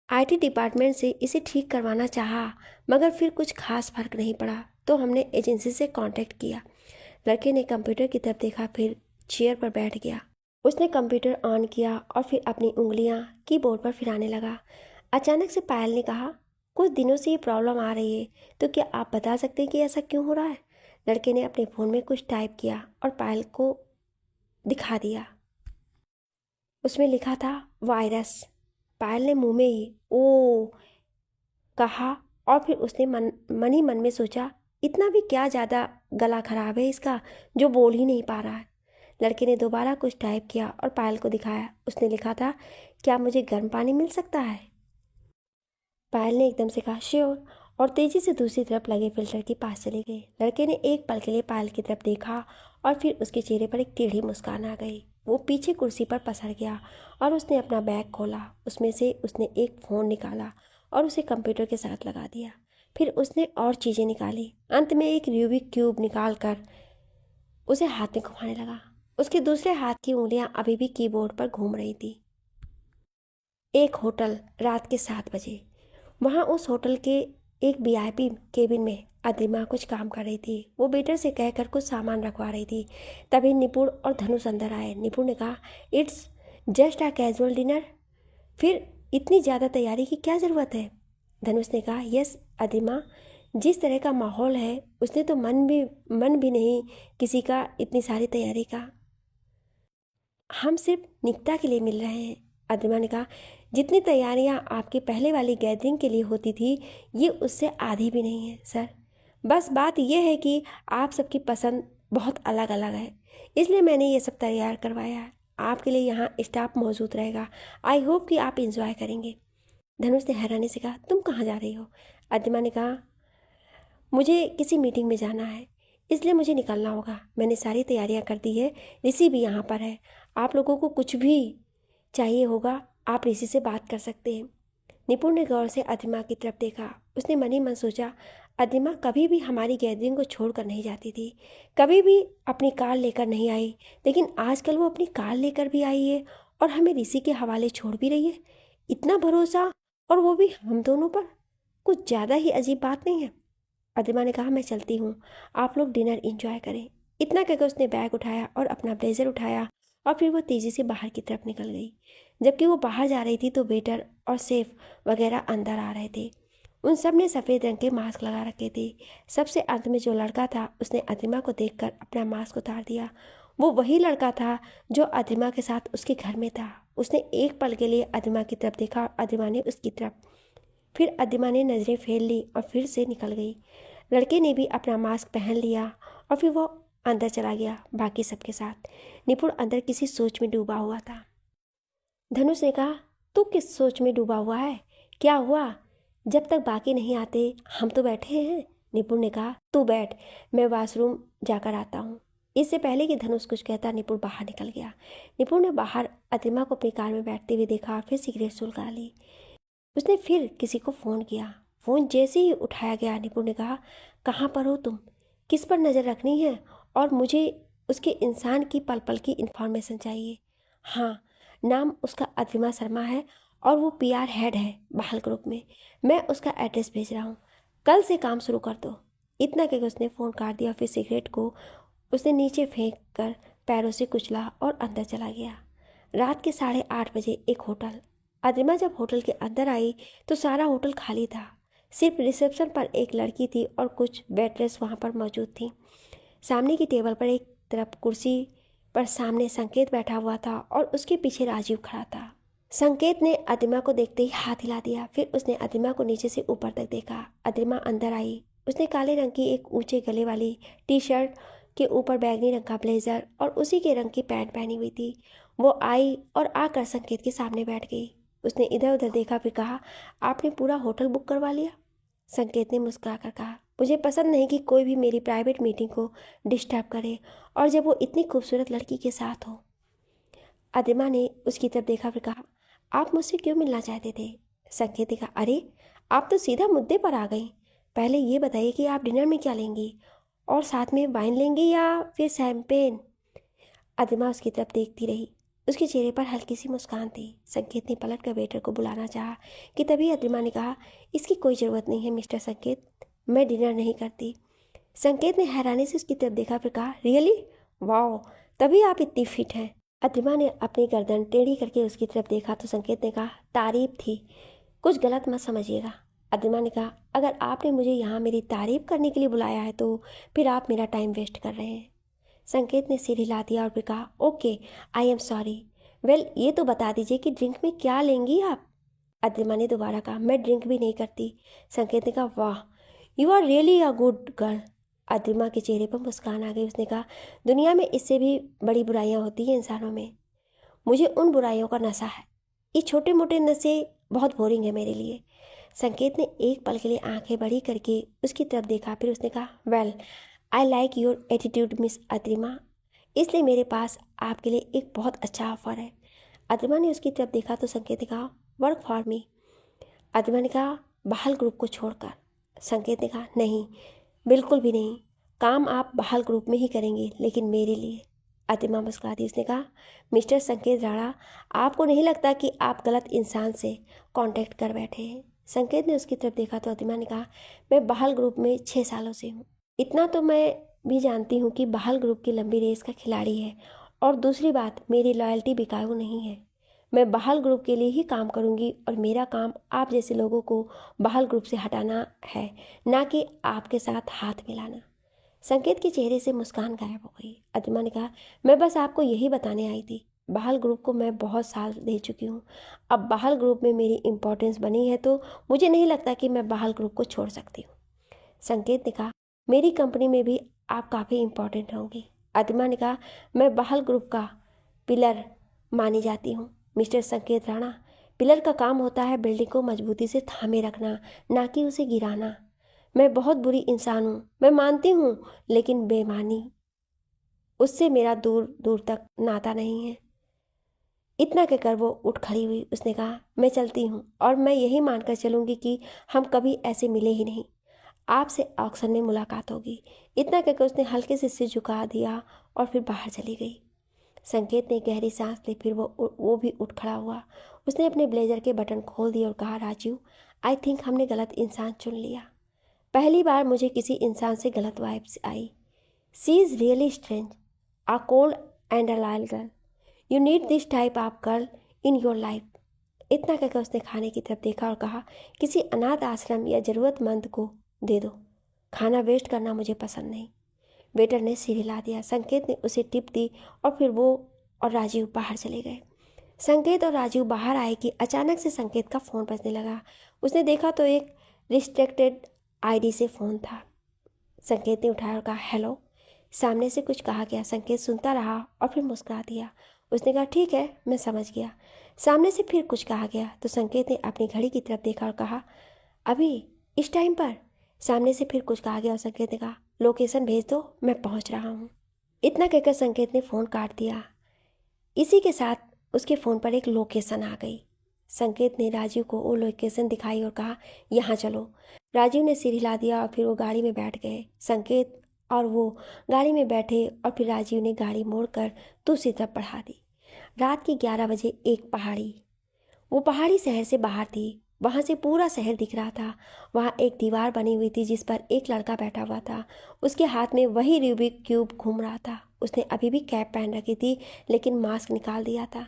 आईटी डिपार्टमेंट से इसे ठीक करवाना चाहा मगर फिर कुछ खास फर्क नहीं पड़ा तो हमने एजेंसी से कांटेक्ट किया। लड़के ने कंप्यूटर की तरफ देखा, फिर चेयर पर बैठ गया। उसने कंप्यूटर ऑन किया और फिर अपनी उंगलियां कीबोर्ड पर फिराने लगा। अचानक से पायल ने कहा, कुछ दिनों से ये प्रॉब्लम आ रही है, तो क्या आप बता सकते हैं कि ऐसा क्यों हो रहा है? लड़के ने अपने फ़ोन में कुछ टाइप किया और पायल को दिखा दिया। उसमें लिखा था वायरस। पायल ने मुंह में ही ओ कहा और फिर उसने मन ही मन में सोचा, इतना भी क्या ज़्यादा गला खराब है इसका जो बोल ही नहीं पा रहा है। लड़के ने दोबारा कुछ टाइप किया और पायल को दिखाया। उसने लिखा था, क्या मुझे गर्म पानी मिल सकता है? पायल ने एकदम से कहा, श्योर, और तेजी से दूसरी तरफ लगे फिल्टर के पास चले गए। लड़के ने एक पल के लिए पायल की तरफ देखा और फिर उसके चेहरे पर एक टेढ़ी मुस्कान आ गई। वो पीछे कुर्सी पर पसर गया और उसने अपना बैग खोला। उसमें से उसने एक फ़ोन निकाला और उसे कंप्यूटर के साथ लगा दिया। फिर उसने और चीज़ें निकाली। अंत में एक रूबिक क्यूब निकाल कर उसे हाथ में घुमाने लगा। उसके दूसरे हाथ की उंगलियां अभी भी कीबोर्ड पर घूम रही थी। एक होटल, रात के 7 बजे। वहाँ उस होटल के एक वीआईपी केबिन में अदिमा कुछ काम कर रही थी। वो वेटर से कहकर कुछ सामान रखवा रही थी। तभी निपुण और धनुष अंदर आए। निपुण ने कहा, it's just a casual dinner. फिर इतनी ज़्यादा तैयारी की क्या ज़रूरत है? धनुष ने कहा, यस अदिमा, जिस तरह का माहौल है उसने तो मन भी नहीं किसी का इतनी सारी तैयारी का। हम सिर्फ निकिता के लिए मिल रहे हैं। अदिमा ने कहा, जितनी तैयारियां आपकी पहले वाली गैदरिंग के लिए होती थी ये उससे आधी भी नहीं है सर। बस बात यह है कि आप सबकी पसंद बहुत अलग अलग है, इसलिए मैंने ये सब तैयार करवाया है। आपके लिए यहाँ स्टाफ मौजूद रहेगा। आई होप कि आप इंजॉय करेंगे। धनुष ने हैरानी से कहा, तुम कहाँ जा रही हो? अदिमा ने कहा, मुझे किसी मीटिंग में जाना है, इसलिए मुझे निकलना होगा। मैंने सारी तैयारियां कर दी है। ऋषि भी यहाँ पर है। आप लोगों को कुछ भी चाहिए होगा आप ऋषि से बात कर सकते हैं। निपुण ने गौर से अदिमा की तरफ देखा। उसने मन ही मन सोचा, अदिमा कभी भी हमारी गैदरिंग को छोड़कर नहीं जाती थी, कभी भी अपनी कार लेकर नहीं आई, लेकिन आजकल वो अपनी कार लेकर भी आई है और हमें ऋषि के हवाले छोड़ भी रही है। इतना भरोसा, और वो भी हम दोनों पर। कुछ ज़्यादा ही अजीब बात नहीं है? अदिमा ने कहा, मैं चलती हूँ, आप लोग डिनर एंजॉय करें। इतना कहकर उसने बैग उठाया और अपना ब्लेजर उठाया और फिर वो तेज़ी से बाहर की तरफ निकल गई। जबकि वो बाहर जा रही थी तो वेटर और सेफ वगैरह अंदर आ रहे थे। उन सब ने सफ़ेद रंग के मास्क लगा रखे थे। सबसे अंत में जो लड़का था उसने अदिमा को देखकर अपना मास्क उतार दिया। वो वही लड़का था जो अदिमा के साथ उसके घर में था। उसने एक पल के लिए अदिमा की तरफ देखा और अदिमा ने उसकी तरफ। फिर अदिमा ने नज़रें फेर ली और फिर से निकल गई। लड़के ने भी अपना मास्क पहन लिया और फिर वो अंदर चला गया बाकी सबके साथ। निपुण अंदर किसी सोच में डूबा हुआ था। धनुष ने कहा, तू किस सोच में डूबा हुआ है? क्या हुआ? जब तक बाकी नहीं आते हम तो बैठे हैं। निपुण ने कहा, तू बैठ, मैं वॉशरूम जाकर आता हूँ। इससे पहले कि धनुष कुछ कहता निपुण बाहर निकल गया। निपुण ने बाहर अदिमा को अपनी कार में बैठते हुए देखा, फिर सिगरेट सुलगा ली। उसने फिर किसी को फ़ोन किया। फ़ोन जैसे ही उठाया गया, निपुण ने कहा, कहाँ पर हो तुम? किस पर नज़र रखनी है? और मुझे उसके इंसान की पल पल की इन्फॉर्मेशन चाहिए। हाँ, नाम उसका अद्रिमा शर्मा है और वो PR हेड है बहाल ग्रुप में। मैं उसका एड्रेस भेज रहा हूँ, कल से काम शुरू कर दो। इतना कहकर उसने फ़ोन काट दिया। फिर सिगरेट को उसने नीचे फेंक कर पैरों से कुचला और अंदर चला गया। रात के 8:30 बजे एक होटल। अद्रिमा जब होटल के अंदर आई तो सारा होटल खाली था। सिर्फ रिसेप्शन पर एक लड़की थी और कुछ वेटरेस वहाँ पर मौजूद थी। सामने की टेबल पर एक तरफ कुर्सी पर सामने संकेत बैठा हुआ था और उसके पीछे राजीव खड़ा था। संकेत ने अद्रिमा को देखते ही हाथ हिला दिया। फिर उसने अद्रिमा को नीचे से ऊपर तक देखा। अद्रिमा अंदर आई। उसने काले रंग की एक ऊंचे गले वाली टी-शर्ट के ऊपर बैगनी रंग का ब्लेजर और उसी के रंग की पैंट पहनी हुई थी। वो आई और आकर संकेत के सामने बैठ गई। उसने इधर उधर देखा, फिर कहा, आपने पूरा होटल बुक करवा लिया? संकेत ने मुस्कुरा कर कहा, मुझे पसंद नहीं कि कोई भी मेरी प्राइवेट मीटिंग को डिस्टर्ब करे, और जब वो इतनी खूबसूरत लड़की के साथ हो। अद्रिमा ने उसकी तरफ देखा, फिर कहा, आप मुझसे क्यों मिलना चाहते थे? संकेत ने कहा, अरे आप तो सीधा मुद्दे पर आ गई। पहले ये बताइए कि आप डिनर में क्या लेंगी, और साथ में वाइन लेंगी या फिर शैंपेन? अद्रिमा उसकी तरफ देखती रही। उसके चेहरे पर हल्की सी मुस्कान थी। संकेत ने पलट कर वेटर को बुलाना चाहा कि तभी अद्रिमा ने कहा, इसकी कोई ज़रूरत नहीं है मिस्टर संकेत, मैं डिनर नहीं करती। संकेत ने हैरानी से उसकी तरफ देखा, फिर कहा, रियली? वाओ, तभी आप इतनी फिट हैं। अद्रिमा ने अपनी गर्दन टेढ़ी करके उसकी तरफ देखा तो संकेत ने कहा, तारीफ थी, कुछ गलत मत समझिएगा। अद्रिमा ने कहा, अगर आपने मुझे यहाँ मेरी तारीफ करने के लिए बुलाया है तो फिर आप मेरा टाइम वेस्ट कर रहे हैं। संकेत ने सिर हिला दिया और फिर कहा, okay, I am sorry. Well, ये तो बता दीजिए कि ड्रिंक में क्या लेंगी आप? अद्रिमा ने दोबारा कहा, मैं ड्रिंक भी नहीं करती। संकेत ने कहा, वाह, you are really a good girl. Adrima के चेहरे पर मुस्कान आ गई। उसने कहा, दुनिया में इससे भी बड़ी बुराइयां होती हैं इंसानों में, मुझे उन बुराइयों का नशा है। ये छोटे मोटे नशे बहुत बोरिंग है मेरे लिए। संकेत ने एक पल के लिए आंखें बड़ी करके उसकी तरफ देखा, फिर उसने कहा, well, I like your attitude miss Adrima, इसलिए मेरे पास आपके लिए एक बहुत अच्छा ऑफर है। अद्रिमा ने उसकी तरफ देखा तो संकेत ने कहा, वर्क फॉर मी। अद्रिमा ने कहा, बहाल ग्रुप को छोड़कर? संकेत ने कहा, नहीं, बिल्कुल भी नहीं, काम आप बहाल ग्रुप में ही करेंगे, लेकिन मेरे लिए। अद्रिमा मुस्कुरा दी। उसने कहा, मिस्टर संकेत राणा, आपको नहीं लगता कि आप गलत इंसान से कांटेक्ट कर बैठे हैं? संकेत ने उसकी तरफ देखा तो अद्रिमा ने कहा, मैं बहाल ग्रुप में 6 सालों से हूँ। इतना तो मैं भी जानती हूँ कि बहाल ग्रुप की लंबी रेस का खिलाड़ी है, और दूसरी बात, मेरी लॉयल्टी बिकाऊ नहीं है। मैं बहाल ग्रुप के लिए ही काम करूंगी, और मेरा काम आप जैसे लोगों को बहाल ग्रुप से हटाना है, ना कि आपके साथ हाथ मिलाना। संकेत के चेहरे से मुस्कान गायब हो गई। अद्रिमा ने कहा, मैं बस आपको यही बताने आई थी, बहाल ग्रुप को मैं बहुत साल दे चुकी हूँ। अब बहाल ग्रुप में मेरी इम्पोर्टेंस बनी है तो मुझे नहीं लगता कि मैं बहाल ग्रुप को छोड़ सकती हूँ। संकेत ने कहा, मेरी कंपनी में भी आप काफ़ी इम्पोर्टेंट होंगी। अद्रिमा ने कहा, मैं बहाल ग्रुप का पिलर मानी जाती हूँ मिस्टर संकेत राणा। पिलर का काम होता है बिल्डिंग को मजबूती से थामे रखना, ना कि उसे गिराना। मैं बहुत बुरी इंसान हूँ, मैं मानती हूँ, लेकिन बेईमानी, उससे मेरा दूर दूर तक नाता नहीं है। इतना कहकर वो उठ खड़ी हुई। उसने कहा, मैं चलती हूँ, और मैं यही मानकर चलूँगी कि हम कभी ऐसे मिले ही नहीं। आपसे ऑक्शन में मुलाकात होगी। इतना कहकर उसने हल्के से सिर झुका दिया और फिर बाहर चली गई। संकेत ने गहरी सांस ली, फिर वो भी उठ खड़ा हुआ। उसने अपने ब्लेजर के बटन खोल दिए और कहा, राजीव, आई थिंक हमने गलत इंसान चुन लिया। पहली बार मुझे किसी इंसान से गलत vibes I. She is really strange, a cold and a loyal girl. You need this type of girl in your life. इतना कहकर उसने खाने की तरफ देखा और कहा, किसी अनाथ आश्रम या ज़रूरतमंद को दे दो, खाना वेस्ट करना मुझे पसंद नहीं। वेटर ने सिर हिला दिया। संकेत ने उसे टिप दी और फिर वो और राजीव बाहर चले गए। संकेत और राजीव बाहर आए कि अचानक से संकेत का फ़ोन बजने लगा। उसने देखा तो एक रिस्ट्रिक्टेड आईडी से फ़ोन था। संकेत ने उठाया और कहा, हेलो। सामने से कुछ कहा गया। संकेत सुनता रहा और फिर मुस्कुरा दिया। उसने कहा, ठीक है, मैं समझ गया। सामने से फिर कुछ कहा गया तो संकेत ने अपनी घड़ी की तरफ देखा और कहा, अभी इस टाइम पर? सामने से फिर कुछ कहा गया और संकेत ने कहा, लोकेशन भेज दो, मैं पहुंच रहा हूं। इतना कहकर संकेत ने फ़ोन काट दिया। इसी के साथ उसके फ़ोन पर एक लोकेशन आ गई। संकेत ने राजीव को वो लोकेशन दिखाई और कहा, यहाँ चलो। राजीव ने सिर हिला दिया और फिर वो गाड़ी में बैठ गए। संकेत और वो गाड़ी में बैठे और फिर राजीव ने गाड़ी मोड़कर दूसरी तरफ बढ़ा दी। रात के 11 बजे एक पहाड़ी, वो पहाड़ी शहर से बाहर थी। वहाँ से पूरा शहर दिख रहा था। वहाँ एक दीवार बनी हुई थी जिस पर एक लड़का बैठा हुआ था। उसके हाथ में वही रूबिक क्यूब घूम रहा था। उसने अभी भी कैप पहन रखी थी लेकिन मास्क निकाल दिया था।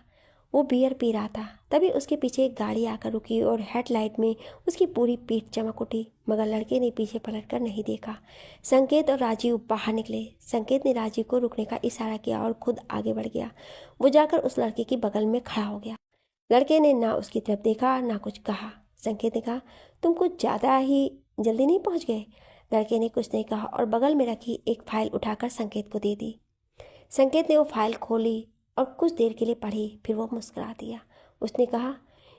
वो बियर पी रहा था। तभी उसके पीछे एक गाड़ी आकर रुकी और हेडलाइट में उसकी पूरी पीठ चमक उठी, मगर लड़के ने पीछे पलटकर नहीं देखा। संकेत और राजीव बाहर निकले। संकेत ने राजीव को रुकने का इशारा किया और खुद आगे बढ़ गया। वो जाकर उस लड़के की बगल में खड़ा हो गया। लड़के ने ना उसकी तरफ देखा ना कुछ कहा। संकेत ने कहा, तुम कुछ ज़्यादा ही जल्दी नहीं पहुंच गए? लड़के ने कुछ नहीं कहा और बगल में रखी एक फाइल उठाकर संकेत को दे दी। संकेत ने वो फाइल खोली और कुछ देर के लिए पढ़ी, फिर वो मुस्कुरा दिया। उसने कहा,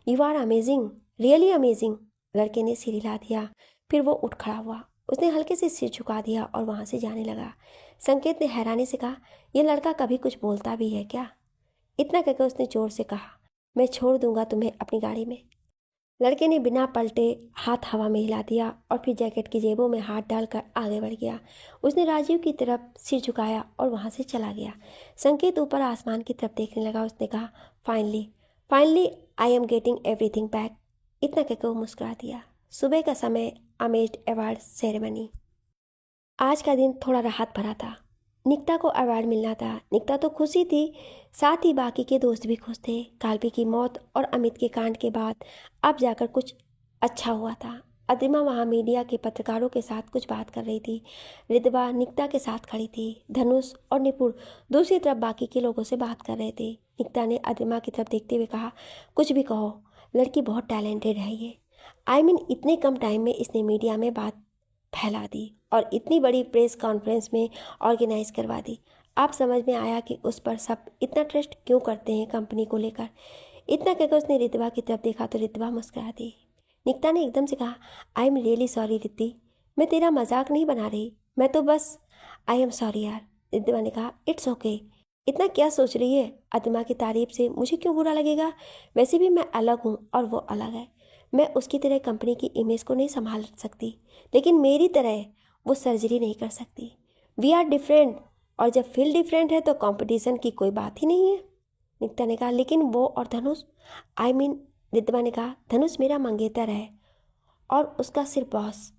you are amazing, really amazing. लड़के ने सिर हिला दिया, फिर वो उठ खड़ा हुआ। उसने हल्के से सिर झुका दिया और वहाँ से जाने लगा। संकेत ने हैरानी से कहा, यह लड़का कभी कुछ बोलता भी है क्या? इतना कहकर उसने जोर से कहा, मैं छोड़ दूंगा तुम्हें अपनी गाड़ी में। लड़के ने बिना पलटे हाथ हवा में हिला दिया और फिर जैकेट की जेबों में हाथ डालकर आगे बढ़ गया। उसने राजीव की तरफ सिर झुकाया और वहाँ से चला गया। संकेत ऊपर आसमान की तरफ देखने लगा। उसने कहा, finally finally I am getting everything back. इतना कहकर वो मुस्कुरा दिया। सुबह का समय, अमेज्ड अवार्ड सेरेमनी। आज का दिन थोड़ा राहत भरा था। निकिता को अवार्ड मिलना था। निकिता तो खुशी थी, साथ ही बाकी के दोस्त भी खुश थे। काल्पी की मौत और अमित के कांड के बाद अब जाकर कुछ अच्छा हुआ था। अद्रिमा वहाँ मीडिया के पत्रकारों के साथ कुछ बात कर रही थी। रितवा निकिता के साथ खड़ी थी। धनुष और निपुण दूसरी तरफ बाकी के लोगों से बात कर रहे थे। निकिता ने अद्रिमा की तरफ देखते हुए कहा, कुछ भी कहो, लड़की बहुत टैलेंटेड है ये। इतने कम टाइम में इसने मीडिया में बात फैला दी और इतनी बड़ी प्रेस कॉन्फ्रेंस में ऑर्गेनाइज करवा दी। आप समझ में आया कि उस पर सब इतना ट्रस्ट क्यों करते हैं कंपनी को लेकर। इतना कहकर उसने रितवा की तरफ देखा तो रितवा मुस्कुरा दी। निकिता ने एकदम से कहा, I am really sorry Riddhi, मैं तेरा मजाक नहीं बना रही, मैं तो बस आई एम सॉरी यार। रितवा ने कहा, इट्स ओके। इतना क्या सोच रही है? अतिमा की तारीफ से मुझे क्यों बुरा लगेगा? वैसे भी मैं अलग हूँ और वो अलग है। मैं उसकी तरह कंपनी की इमेज को नहीं संभाल सकती, लेकिन मेरी तरह वो सर्जरी नहीं कर सकती। वी आर डिफरेंट, और जब फील्ड डिफरेंट है तो कंपटीशन की कोई बात ही नहीं है। निकिता ने कहा, लेकिन वो और धनुष, रिद्धिमा ने कहा, धनुष मेरा मंगेतर है और उसका सिर्फ बॉस।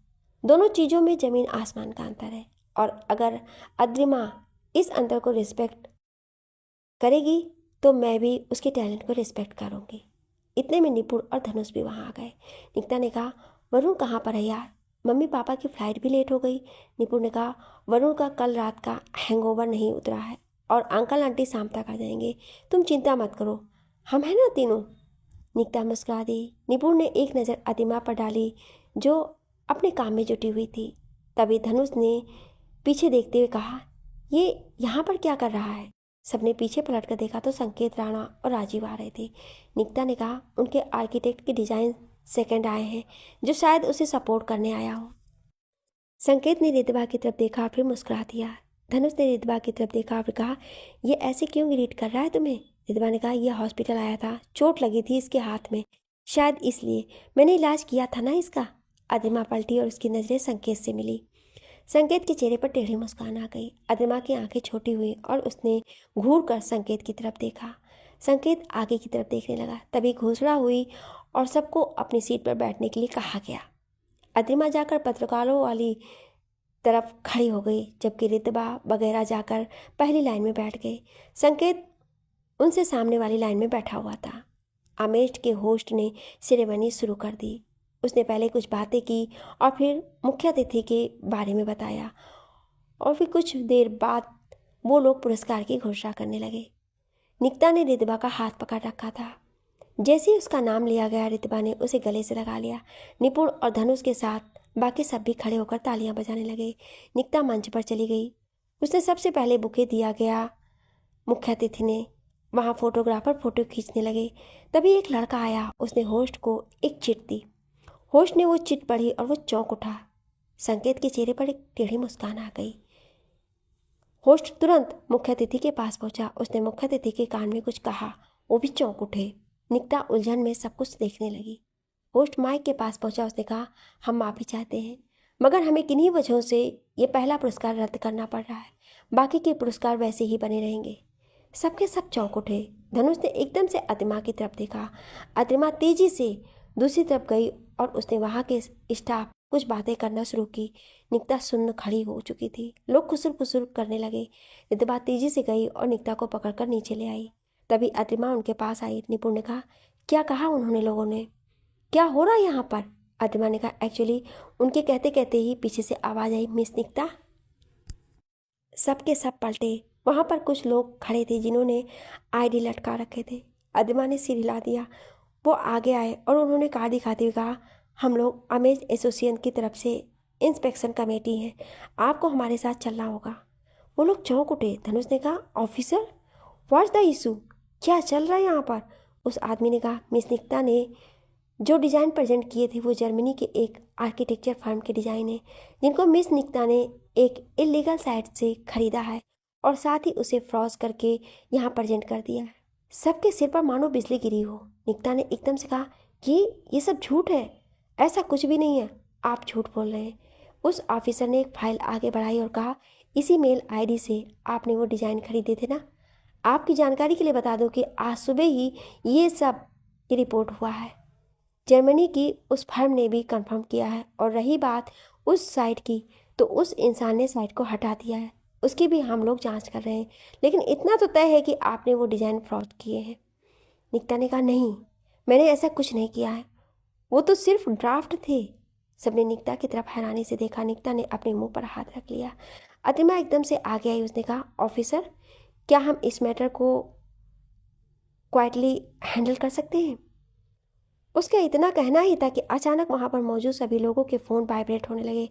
दोनों चीज़ों में ज़मीन आसमान का अंतर है, और अगर अद्रिमा इस अंतर को रिस्पेक्ट करेगी तो मैं भी उसके टैलेंट को रिस्पेक्ट करूँगी। इतने में निपुण और धनुष भी वहाँ आ गए। निकिता ने कहा, वरुण कहाँ पर है यार? मम्मी पापा की फ्लाइट भी लेट हो गई। निपुण ने कहा, वरुण का कल रात का हैंगओवर नहीं उतरा है और अंकल आंटी शाम तक आ जाएंगे, तुम चिंता मत करो, हम हैं ना तीनों। निकिता मुस्कुरा दी। निपुण ने एक नज़र अतिमा पर डाली जो अपने काम में जुटी हुई थी। तभी धनुष ने पीछे देखते हुए कहा, ये यहाँ पर क्या कर रहा है? सबने पीछे पलट कर देखा तो संकेत, राणा और राजीव आ रहे थे। निकिता ने कहा, उनके आर्किटेक्ट की डिज़ाइन सेकंड आए हैं जो शायद उसे सपोर्ट करने आया हो। संकेत ने रितवा की तरफ देखा फिर मुस्कुरा दिया। धनुष ने रितवा की तरफ देखा और कहा, ये ऐसे क्यों ग्रीट कर रहा है तुम्हें? रितवा ने कहा, यह हॉस्पिटल आया था, चोट लगी थी इसके हाथ में, शायद इसलिए मैंने इलाज किया था ना इसका। अद्रिमा पलटी और उसकी नज़रें संकेत से मिली। संकेत के चेहरे पर टेढ़ी मुस्कान आ गई। अद्रिमा की आंखें छोटी हुई और उसने घूर कर संकेत की तरफ देखा। संकेत आगे की तरफ देखने लगा। तभी घोषणा हुई और सबको अपनी सीट पर बैठने के लिए कहा गया। अद्रिमा जाकर पत्रकारों वाली तरफ खड़ी हो गई, जबकि रितबा वगैरह जाकर पहली लाइन में बैठ गए। संकेत उनसे सामने वाली लाइन में बैठा हुआ था। अमेस्ट के होस्ट ने सेरेमनी शुरू कर दी। उसने पहले कुछ बातें की और फिर मुख्य अतिथि के बारे में बताया, और फिर कुछ देर बाद वो लोग पुरस्कार की घोषणा करने लगे। निकिता ने रितबा का हाथ पकड़ रखा था। जैसे ही उसका नाम लिया गया, रितबा ने उसे गले से लगा लिया। निपुण और धनुष के साथ बाकी सब भी खड़े होकर तालियां बजाने लगे। निकिता मंच पर चली गई। उसने सबसे पहले बुके दिया गया। मुख्य अतिथि ने वहाँ फोटोग्राफर फोटो खींचने लगे। तभी एक लड़का आया। उसने होस्ट को एक चिट दी। होस्ट ने वो चिट पढ़ी और वो चौंक उठा। संकेत के चेहरे पर एक टेढ़ी मुस्कान आ गई। होस्ट तुरंत मुख्य अतिथि के पास पहुंचा। उसने मुख्य अतिथि के कान में कुछ कहा। वो भी चौंक उठे। निकिता उलझन में सब कुछ देखने लगी। होस्ट माइक के पास पहुंचा। उसने कहा, हम माफ़ी चाहते हैं, मगर हमें किन्हीं वजहों से ये पहला पुरस्कार रद्द करना पड़ रहा है। बाकी के पुरस्कार वैसे ही बने रहेंगे। सबके सब चौंक उठे। धनुष ने एकदम से अतिमा की तरफ देखा। अतिमा तेजी से दूसरी तरफ गई और उसने वहाँ के स्टाफ कुछ बातें करना शुरू की। निकिता सुन्न खड़ी हो चुकी थी। लोग खुसुर फुसुर करने लगे। रितबा तेजी से गई और निकिता को पकड़कर नीचे ले आई। तभी अतिमा उनके पास आई। निपुण ने कहा, क्या कहा उन्होंने लोगों ने? क्या हो रहा है यहाँ पर? अतिमा ने कहा, एक्चुअली उनके कहते कहते ही पीछे से आवाज़ आई, मिस निकिता। सबके सब पलटे। वहाँ पर कुछ लोग खड़े थे जिन्होंने आईडी लटका रखे थे। अतिमा ने सिर हिला दिया। वो आगे आए और उन्होंने कार्ड दिखाते हुए कहा, हम लोग अमेज एसोसिएशन की तरफ से इंस्पेक्शन कमेटी हैं, आपको हमारे साथ चलना होगा। वो लोग चौंक उठे। धनुष ने कहा, ऑफिसर, व्हाट्स द इशू? क्या चल रहा है यहाँ पर? उस आदमी ने कहा, मिस निकिता ने जो डिज़ाइन प्रेजेंट किए थे वो जर्मनी के एक आर्किटेक्चर फर्म के डिज़ाइन है, जिनको मिस निकिता ने एक इलीगल साइट से खरीदा है और साथ ही उसे फ्रॉज करके यहाँ प्रेजेंट कर दिया है। सबके सिर पर मानो बिजली गिरी हो। निकिता ने एकदम से कहा कि ये सब झूठ है, ऐसा कुछ भी नहीं है, आप झूठ बोल रहे हैं। उस ऑफिसर ने एक फाइल आगे बढ़ाई और कहा, इसी मेल आईडी से आपने वो डिज़ाइन खरीदे थे ना? आपकी जानकारी के लिए बता दूं कि आज सुबह ही ये रिपोर्ट हुआ है। जर्मनी की उस फर्म ने भी कंफर्म किया है। और रही बात उस साइट की, तो उस इंसान ने साइट को हटा दिया है, उसकी भी हम लोग जांच कर रहे हैं। लेकिन इतना तो तय है कि आपने वो डिज़ाइन फ्रॉड किए हैं। निकिता ने कहा, नहीं, मैंने ऐसा कुछ नहीं किया है, वो तो सिर्फ ड्राफ्ट थे। सबने निकिता की तरफ हैरानी से देखा। निकिता ने अपने मुंह पर हाथ रख लिया। अतिमा एकदम से आगे आई। उसने कहा, ऑफिसर, क्या हम इस मैटर को क्वाइटली हैंडल कर सकते हैं? उसका इतना कहना ही था कि अचानक वहाँ पर मौजूद सभी लोगों के फ़ोन वाइब्रेट होने लगे।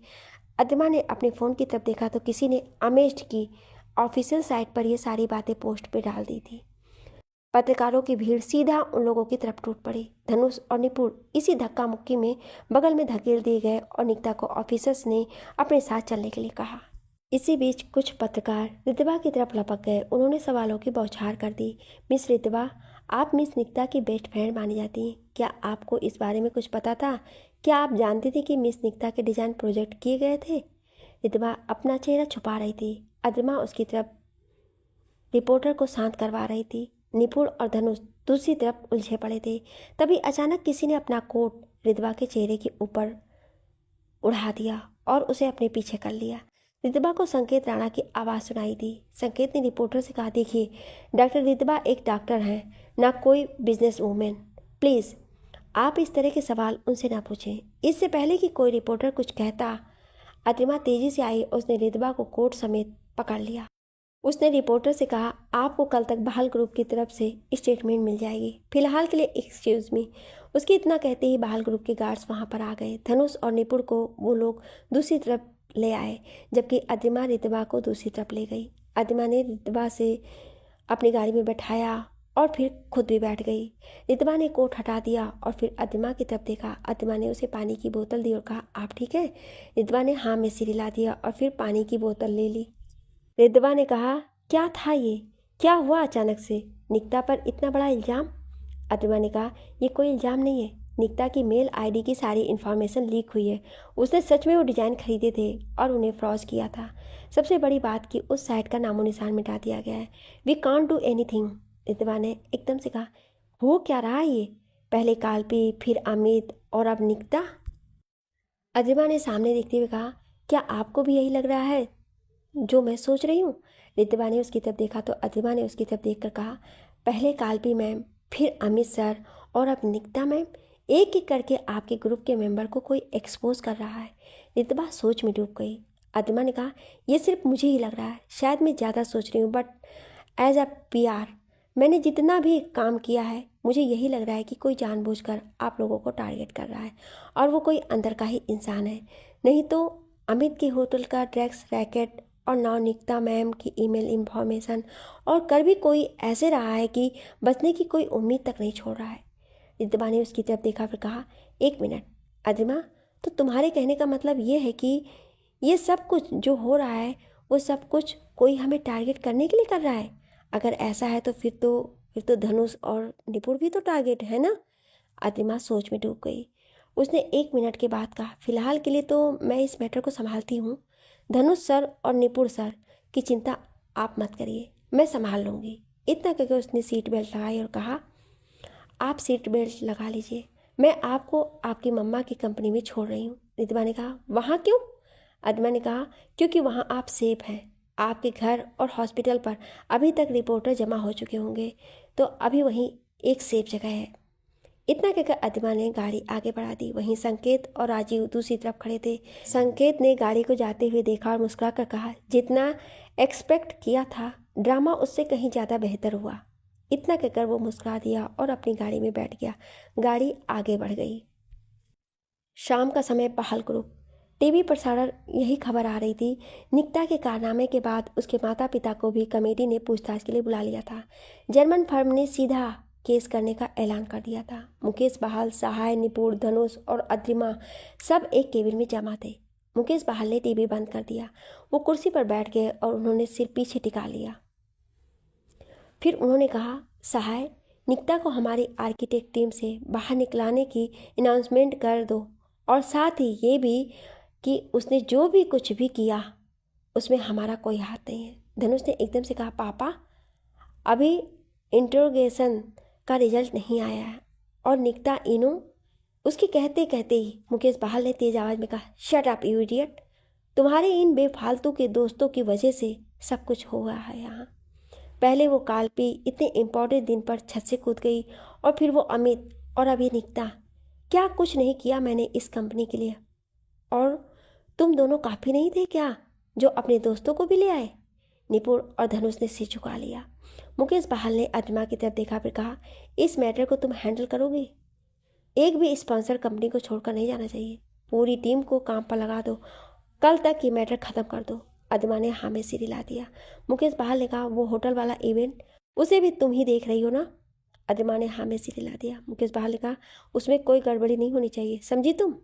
अतिमा ने अपने फ़ोन की तरफ देखा तो किसी ने अमेज्ड की ऑफिशियल साइट पर ये सारी बातें पोस्ट पे डाल दी थी। पत्रकारों की भीड़ सीधा उन लोगों की तरफ टूट पड़ी। धनुष और निपुण इसी धक्का मुक्की में बगल में धकेल दिए गए और निकिता को ऑफिसर्स ने अपने साथ चलने के लिए कहा। इसी बीच कुछ पत्रकार रितबा की तरफ लपक गए। उन्होंने सवालों की बौछार कर दी। मिस रितबा, आप मिस निकिता की बेस्ट फ्रेंड मानी जाती हैं, क्या आपको इस बारे में कुछ पता था? क्या आप जानती थी कि मिस निकिता के डिज़ाइन प्रोजेक्ट किए गए थे? रितबा अपना चेहरा छुपा रही थी। अतिमा उसकी तरफ रिपोर्टर को शांत करवा रही थी। निपुण और धनुष दूसरी तरफ उलझे पड़े थे। तभी अचानक किसी ने अपना कोट रितबा के चेहरे के ऊपर उड़ा दिया और उसे अपने पीछे कर लिया। रितबा को संकेत राणा की आवाज़ सुनाई दी। संकेत ने रिपोर्टर से कहा, देखिए, डॉक्टर रितबा एक डॉक्टर हैं, ना कोई बिजनेस वूमेन। प्लीज़ आप इस तरह के सवाल उनसे ना पूछें। इससे पहले कि कोई रिपोर्टर कुछ कहता, अतिमा तेजी से आई और उसने रितबा को कोट समेत पकड़ लिया। उसने रिपोर्टर से कहा, आपको कल तक बहाल ग्रुप की तरफ से स्टेटमेंट मिल जाएगी, फिलहाल के लिए एक्सक्यूज़ मी। उसके इतना कहते ही बहाल ग्रुप के गार्ड्स वहाँ पर आ गए। धनुष और निपुण को वो लोग दूसरी तरफ ले आए, जबकि अतिमा रितबा को दूसरी तरफ ले गई। अतिमा ने रितबा से अपनी गाड़ी में बैठाया और फिर खुद भी बैठ गई। रितबा ने कोट हटा दिया और फिर अतिमा की तरफ देखा। अतिमा ने उसे पानी की बोतल दी और कहा, आप ठीक है? रितबा ने हाँ में सिर हिला दिया और फिर पानी की बोतल ले ली। रितबा ने कहा, क्या था ये? क्या हुआ अचानक से? निकिता पर इतना बड़ा इल्ज़ाम? अतिमा ने कहा, ये कोई इल्ज़ाम नहीं है, निकिता की मेल आईडी की सारी इन्फॉर्मेशन लीक हुई है। उसने सच में वो डिज़ाइन खरीदे थे और उन्हें फ्रॉज किया था। सबसे बड़ी बात कि उस साइट का नामो निशान मिटा दिया गया है। We can't do anything. Ritba ने एकदम से कहा, हो क्या रहा है ये? पहले काल्पी, फिर अमित और अब निकिता। अतिमा ने सामने देखते हुए कहा, क्या आपको भी यही लग रहा है जो मैं सोच रही हूँ? रितबा ने उसकी तरफ देखा तो अतिमा ने उसकी तरफ देखकर कहा, पहले काल्पी मैम, फिर अमित सर और अब निकिता मैम, एक एक करके आपके ग्रुप के मेंबर को कोई एक्सपोज कर रहा है। रितबा सोच में डूब गई। अतिमा ने कहा, यह सिर्फ मुझे ही लग रहा है, शायद मैं ज़्यादा सोच रही हूँ, बट एज अ PR मैंने जितना भी काम किया है, मुझे यही लग रहा है कि कोई जानबूझकर आप लोगों को टारगेट कर रहा है और वो कोई अंदर का ही इंसान है। नहीं तो अमित के होटल का ड्रग्स रैकेट और नाउ निकिता मैम की ईमेल इंफॉर्मेशन, और कर भी कोई ऐसे रहा है कि बचने की कोई उम्मीद तक नहीं छोड़ रहा है। रितबा ने उसकी तरफ देखा, फिर कहा, एक मिनट अतिमा, तो तुम्हारे कहने का मतलब ये है कि ये सब कुछ जो हो रहा है वो सब कुछ कोई हमें टारगेट करने के लिए कर रहा है? अगर ऐसा है तो फिर तो फिर तो धनुष और निपुण भी तो टारगेट है ना। अद्रिमा सोच में डूब गई। उसने 1 मिनट के बाद कहा, फिलहाल के लिए तो मैं इस मैटर को संभालती हूँ। धनुष सर और निपुण सर की चिंता आप मत करिए, मैं संभाल लूँगी। इतना कहकर उसने सीट बेल्ट लगाई और कहा, आप सीट बेल्ट लगा लीजिए, मैं आपको आपकी मम्मा की कंपनी में छोड़ रही हूँ। रिद्धिमा ने कहा, वहाँ क्यों? अद्रिमा ने कहा, क्योंकि वहाँ आप सेफ हैं। आपके घर और हॉस्पिटल पर अभी तक रिपोर्टर जमा हो चुके होंगे, तो अभी वहीं एक सेफ जगह है। इतना कहकर अद्रिमा ने गाड़ी आगे बढ़ा दी। वहीं संकेत और राजीव दूसरी तरफ खड़े थे। संकेत ने गाड़ी को जाते हुए देखा और मुस्कुरा कर कहा, जितना एक्सपेक्ट किया था, ड्रामा उससे कहीं ज़्यादा बेहतर हुआ। इतना कहकर वो मुस्कुरा दिया और अपनी गाड़ी में बैठ गया। गाड़ी आगे बढ़ गई। शाम का समय बहाल ग्रुप टीवी प्रसारण यही खबर आ रही थी। निकिता के कारनामे के बाद उसके माता पिता को भी कमेटी ने पूछताछ के लिए बुला लिया था। जर्मन फर्म ने सीधा केस करने का ऐलान कर दिया था। मुकेश बहाल, सहाय, निपुण, धनुष और अद्रिमा सब एक केबिन में जमा थे। मुकेश बहाल ने टीवी बंद कर दिया। वो कुर्सी पर बैठ गए और उन्होंने सिर पीछे टिका लिया। फिर उन्होंने कहा, सहाय, निकिता को हमारी आर्किटेक्ट टीम से बाहर निकलाने की अनाउंसमेंट कर दो, और साथ ही ये भी कि उसने जो भी कुछ भी किया उसमें हमारा कोई हाथ नहीं है। धनुष ने एकदम से कहा, पापा, अभी इंट्रोगेशन का रिजल्ट नहीं आया है और निकिता इनो। उसके कहते कहते ही मुकेश बहाल ने तेज आवाज में कहा, शट अप यू इडियट, तुम्हारे इन बेफालतू के दोस्तों की वजह से सब कुछ हो रहा है यहाँ। पहले वो काल्पी इतने इम्पोर्टेंट दिन पर छत से कूद गई, और फिर वो अमित, और अभी निकिता। क्या कुछ नहीं किया मैंने इस कंपनी के लिए? और तुम दोनों काफ़ी नहीं थे क्या जो अपने दोस्तों को भी ले आए? निपुण और धनुष ने सिर झुका लिया। मुकेश बहाल ने अद्रिमा की तरफ देखा, फिर कहा, इस मैटर को तुम हैंडल करोगे? एक भी स्पॉन्सर कंपनी को छोड़कर नहीं जाना चाहिए। पूरी टीम को काम पर लगा दो, कल तक ये मैटर ख़त्म कर दो। अद्रिमा ने हाँ में सिर हिला दिया। मुकेश बहाल ने कहा, वो होटल वाला इवेंट, उसे भी तुम ही देख रही हो ना? अद्रिमा ने हाँ में सिर हिला दिया। मुकेश बहाल ने कहा, उसमें कोई गड़बड़ी नहीं होनी चाहिए, समझी तुम?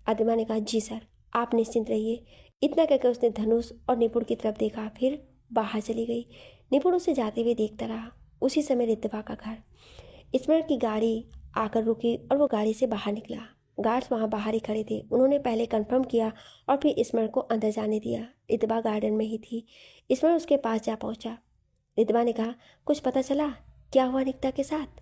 अद्रिमा ने कहा, जी सर, आप निश्चिंत रहिए। इतना कहकर उसने धनुष और निपुण की तरफ देखा, फिर बाहर चली गई। निपुण उसे जाते हुए देखता रहा। उसी समय रिद्धिमा का घर। स्मरण की गाड़ी आकर रुकी और वो गाड़ी से बाहर निकला। गार्ड्स वहाँ बाहर ही खड़े थे। उन्होंने पहले कंफर्म किया और फिर स्मरण को अंदर जाने दिया। रिद्धिमा गार्डन में ही थी। स्मरण उसके पास जा पहुँचा। रिद्धिमा ने कहा, कुछ पता चला क्या हुआ निकिता के साथ?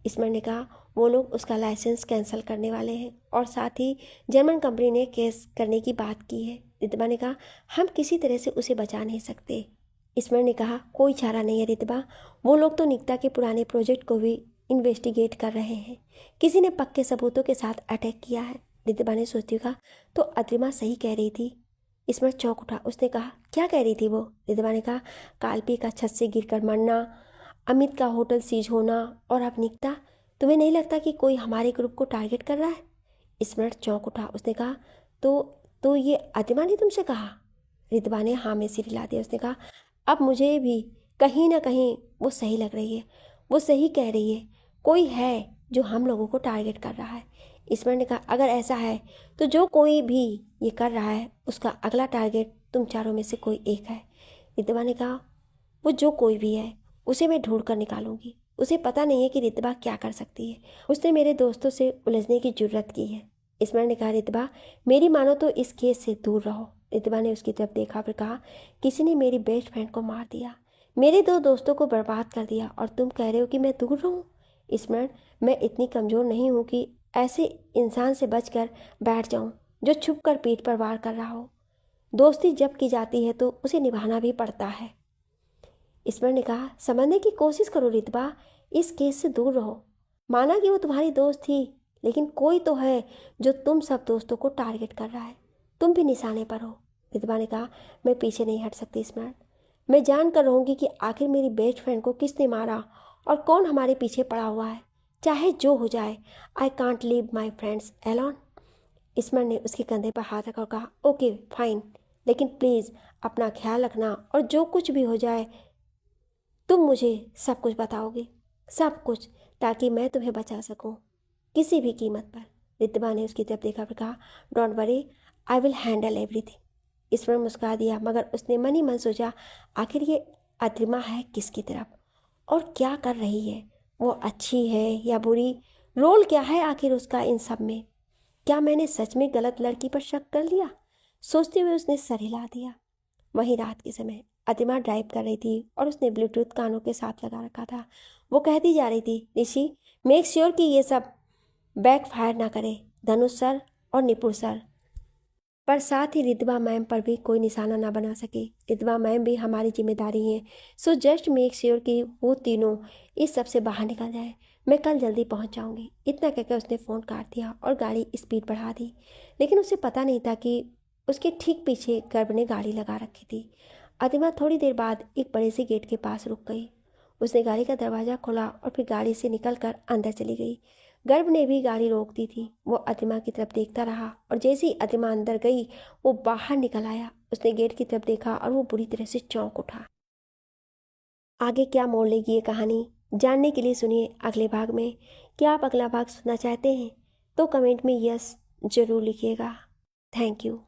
स्मरण ने कहा, वो लोग उसका लाइसेंस कैंसिल करने वाले हैं और साथ ही जर्मन कंपनी ने केस करने की बात की है। रिद्धिमा ने कहा, हम किसी तरह से उसे बचा नहीं सकते। स्मरण ने कहा, कोई चारा नहीं है रिद्धिमा, वो लोग तो निकिता के पुराने प्रोजेक्ट को भी इन्वेस्टिगेट कर रहे हैं। किसी ने पक्के सबूतों के साथ अटैक किया है। रिद्धिमा ने सोचती हुई कहा, तो अद्रिमा सही कह रही थी। स्मरण चौंक उठा। उसने कहा, क्या कह रही थी वो? रिद्धिमा ने कहा, काल्पी का छत से गिरकर मरना, अमित का होटल सीज होना, और अब निकिता। तुम्हें नहीं लगता कि कोई हमारे ग्रुप को टारगेट कर रहा है? स्मरण चौंक उठा। उसने कहा, तो ये अद्रिमा ने तुमसे कहा? रिद्धिमा ने हाँ में सिर हिला दिया। उसने कहा, अब मुझे भी कहीं ना कहीं वो सही लग रही है। वो सही कह रही है, कोई है जो हम लोगों को टारगेट कर रहा है। स्मरण ने कहा, अगर ऐसा है तो जो कोई भी ये कर रहा है उसका अगला टारगेट तुम चारों में से कोई एक है। रिद्धिमा ने कहा, वो जो कोई भी है उसे मैं ढूंढ कर निकालूंगी। उसे पता नहीं है कि रिद्धिमा क्या कर सकती है। उसने मेरे दोस्तों से उलझने की जरूरत की है। स्मरण ने कहा, रिद्धिमा, मेरी मानो तो इस केस से दूर रहो। रिद्धिमा ने उसकी तरफ देखा, फिर कहा, किसी ने मेरी बेस्ट फ्रेंड को मार दिया, मेरे 2 दोस्तों को बर्बाद कर दिया, और तुम कह रहे हो कि मैं दूर रहूं? स्मरण, मैं इतनी कमज़ोर नहीं हूं कि ऐसे इंसान से बचकर बैठ जाऊं जो छुप कर पीठ पर वार कर रहा हो। दोस्ती जब की जाती है तो उसे निभाना भी पड़ता है। स्मरण ने कहा, समझने की कोशिश करो रिद्धिमा, इस केस से दूर रहो। माना कि वो तुम्हारी दोस्त थी, लेकिन कोई तो है जो तुम सब दोस्तों को टारगेट कर रहा है। तुम भी निशाने पर हो। रिद्धिमा ने कहा, मैं पीछे नहीं हट सकती स्मरण। मैं जान कर रहूँगी कि आखिर मेरी बेस्ट फ्रेंड को किसने मारा और कौन हमारे पीछे पड़ा हुआ है, चाहे जो हो जाए। I can't leave my friends alone. Smaran ने उसके कंधे पर हाथ रखा और कहा, ओके फाइन, लेकिन प्लीज़ अपना ख्याल रखना, और जो कुछ भी हो जाए तुम मुझे सब कुछ बताओगे, सब कुछ, ताकि मैं तुम्हें बचा सकूं किसी भी कीमत पर। रिद्धिमा ने उसकी तरफ देखा, फिर कहा, don't worry, I will handle everything. स्मरण मुस्कुरा दिया, मगर उसने मन ही मन सोचा, आखिर ये अद्रिमा है किसकी तरफ, और क्या कर रही है, वो अच्छी है या बुरी, रोल क्या है आखिर उसका इन सब में। क्या मैंने सच में गलत लड़की पर शक कर लिया? सोचते हुए उसने सर हिला दिया। वहीं रात के समय अतिमा ड्राइव कर रही थी और उसने ब्लूटूथ कानों के साथ लगा रखा था। वो कहती जा रही थी, ऋषि मेक श्योर कि ये सब बैक फायर ना करे, धनुष सर और निपुण सर, पर साथ ही रिद्वा मैम पर भी कोई निशाना ना बना सके। रिद्वा मैम भी हमारी जिम्मेदारी है, सो जस्ट मेक श्योर कि वो तीनों इस सब से बाहर निकल जाए। मैं कल जल्दी पहुंच जाऊंगी। इतना कहकर उसने फ़ोन काट दिया और गाड़ी स्पीड बढ़ा दी। लेकिन उसे पता नहीं था कि उसके ठीक पीछे गर्भ ने गाड़ी लगा रखी थी। अतिमा थोड़ी देर बाद एक बड़े से गेट के पास रुक गई। उसने गाड़ी का दरवाज़ा खोला और फिर गाड़ी से निकलकर अंदर चली गई। गर्भ ने भी गाड़ी रोक दी थी। वो अतिमा की तरफ देखता रहा और जैसे ही अतिमा अंदर गई वो बाहर निकल आया। उसने गेट की तरफ देखा और वो बुरी तरह से चौंक उठा। आगे क्या मोड़ लेगी ये कहानी, जानने के लिए सुनिए अगले भाग में। क्या आप अगला भाग सुनना चाहते हैं तो कमेंट में यस ज़रूर लिखिएगा। Thank you.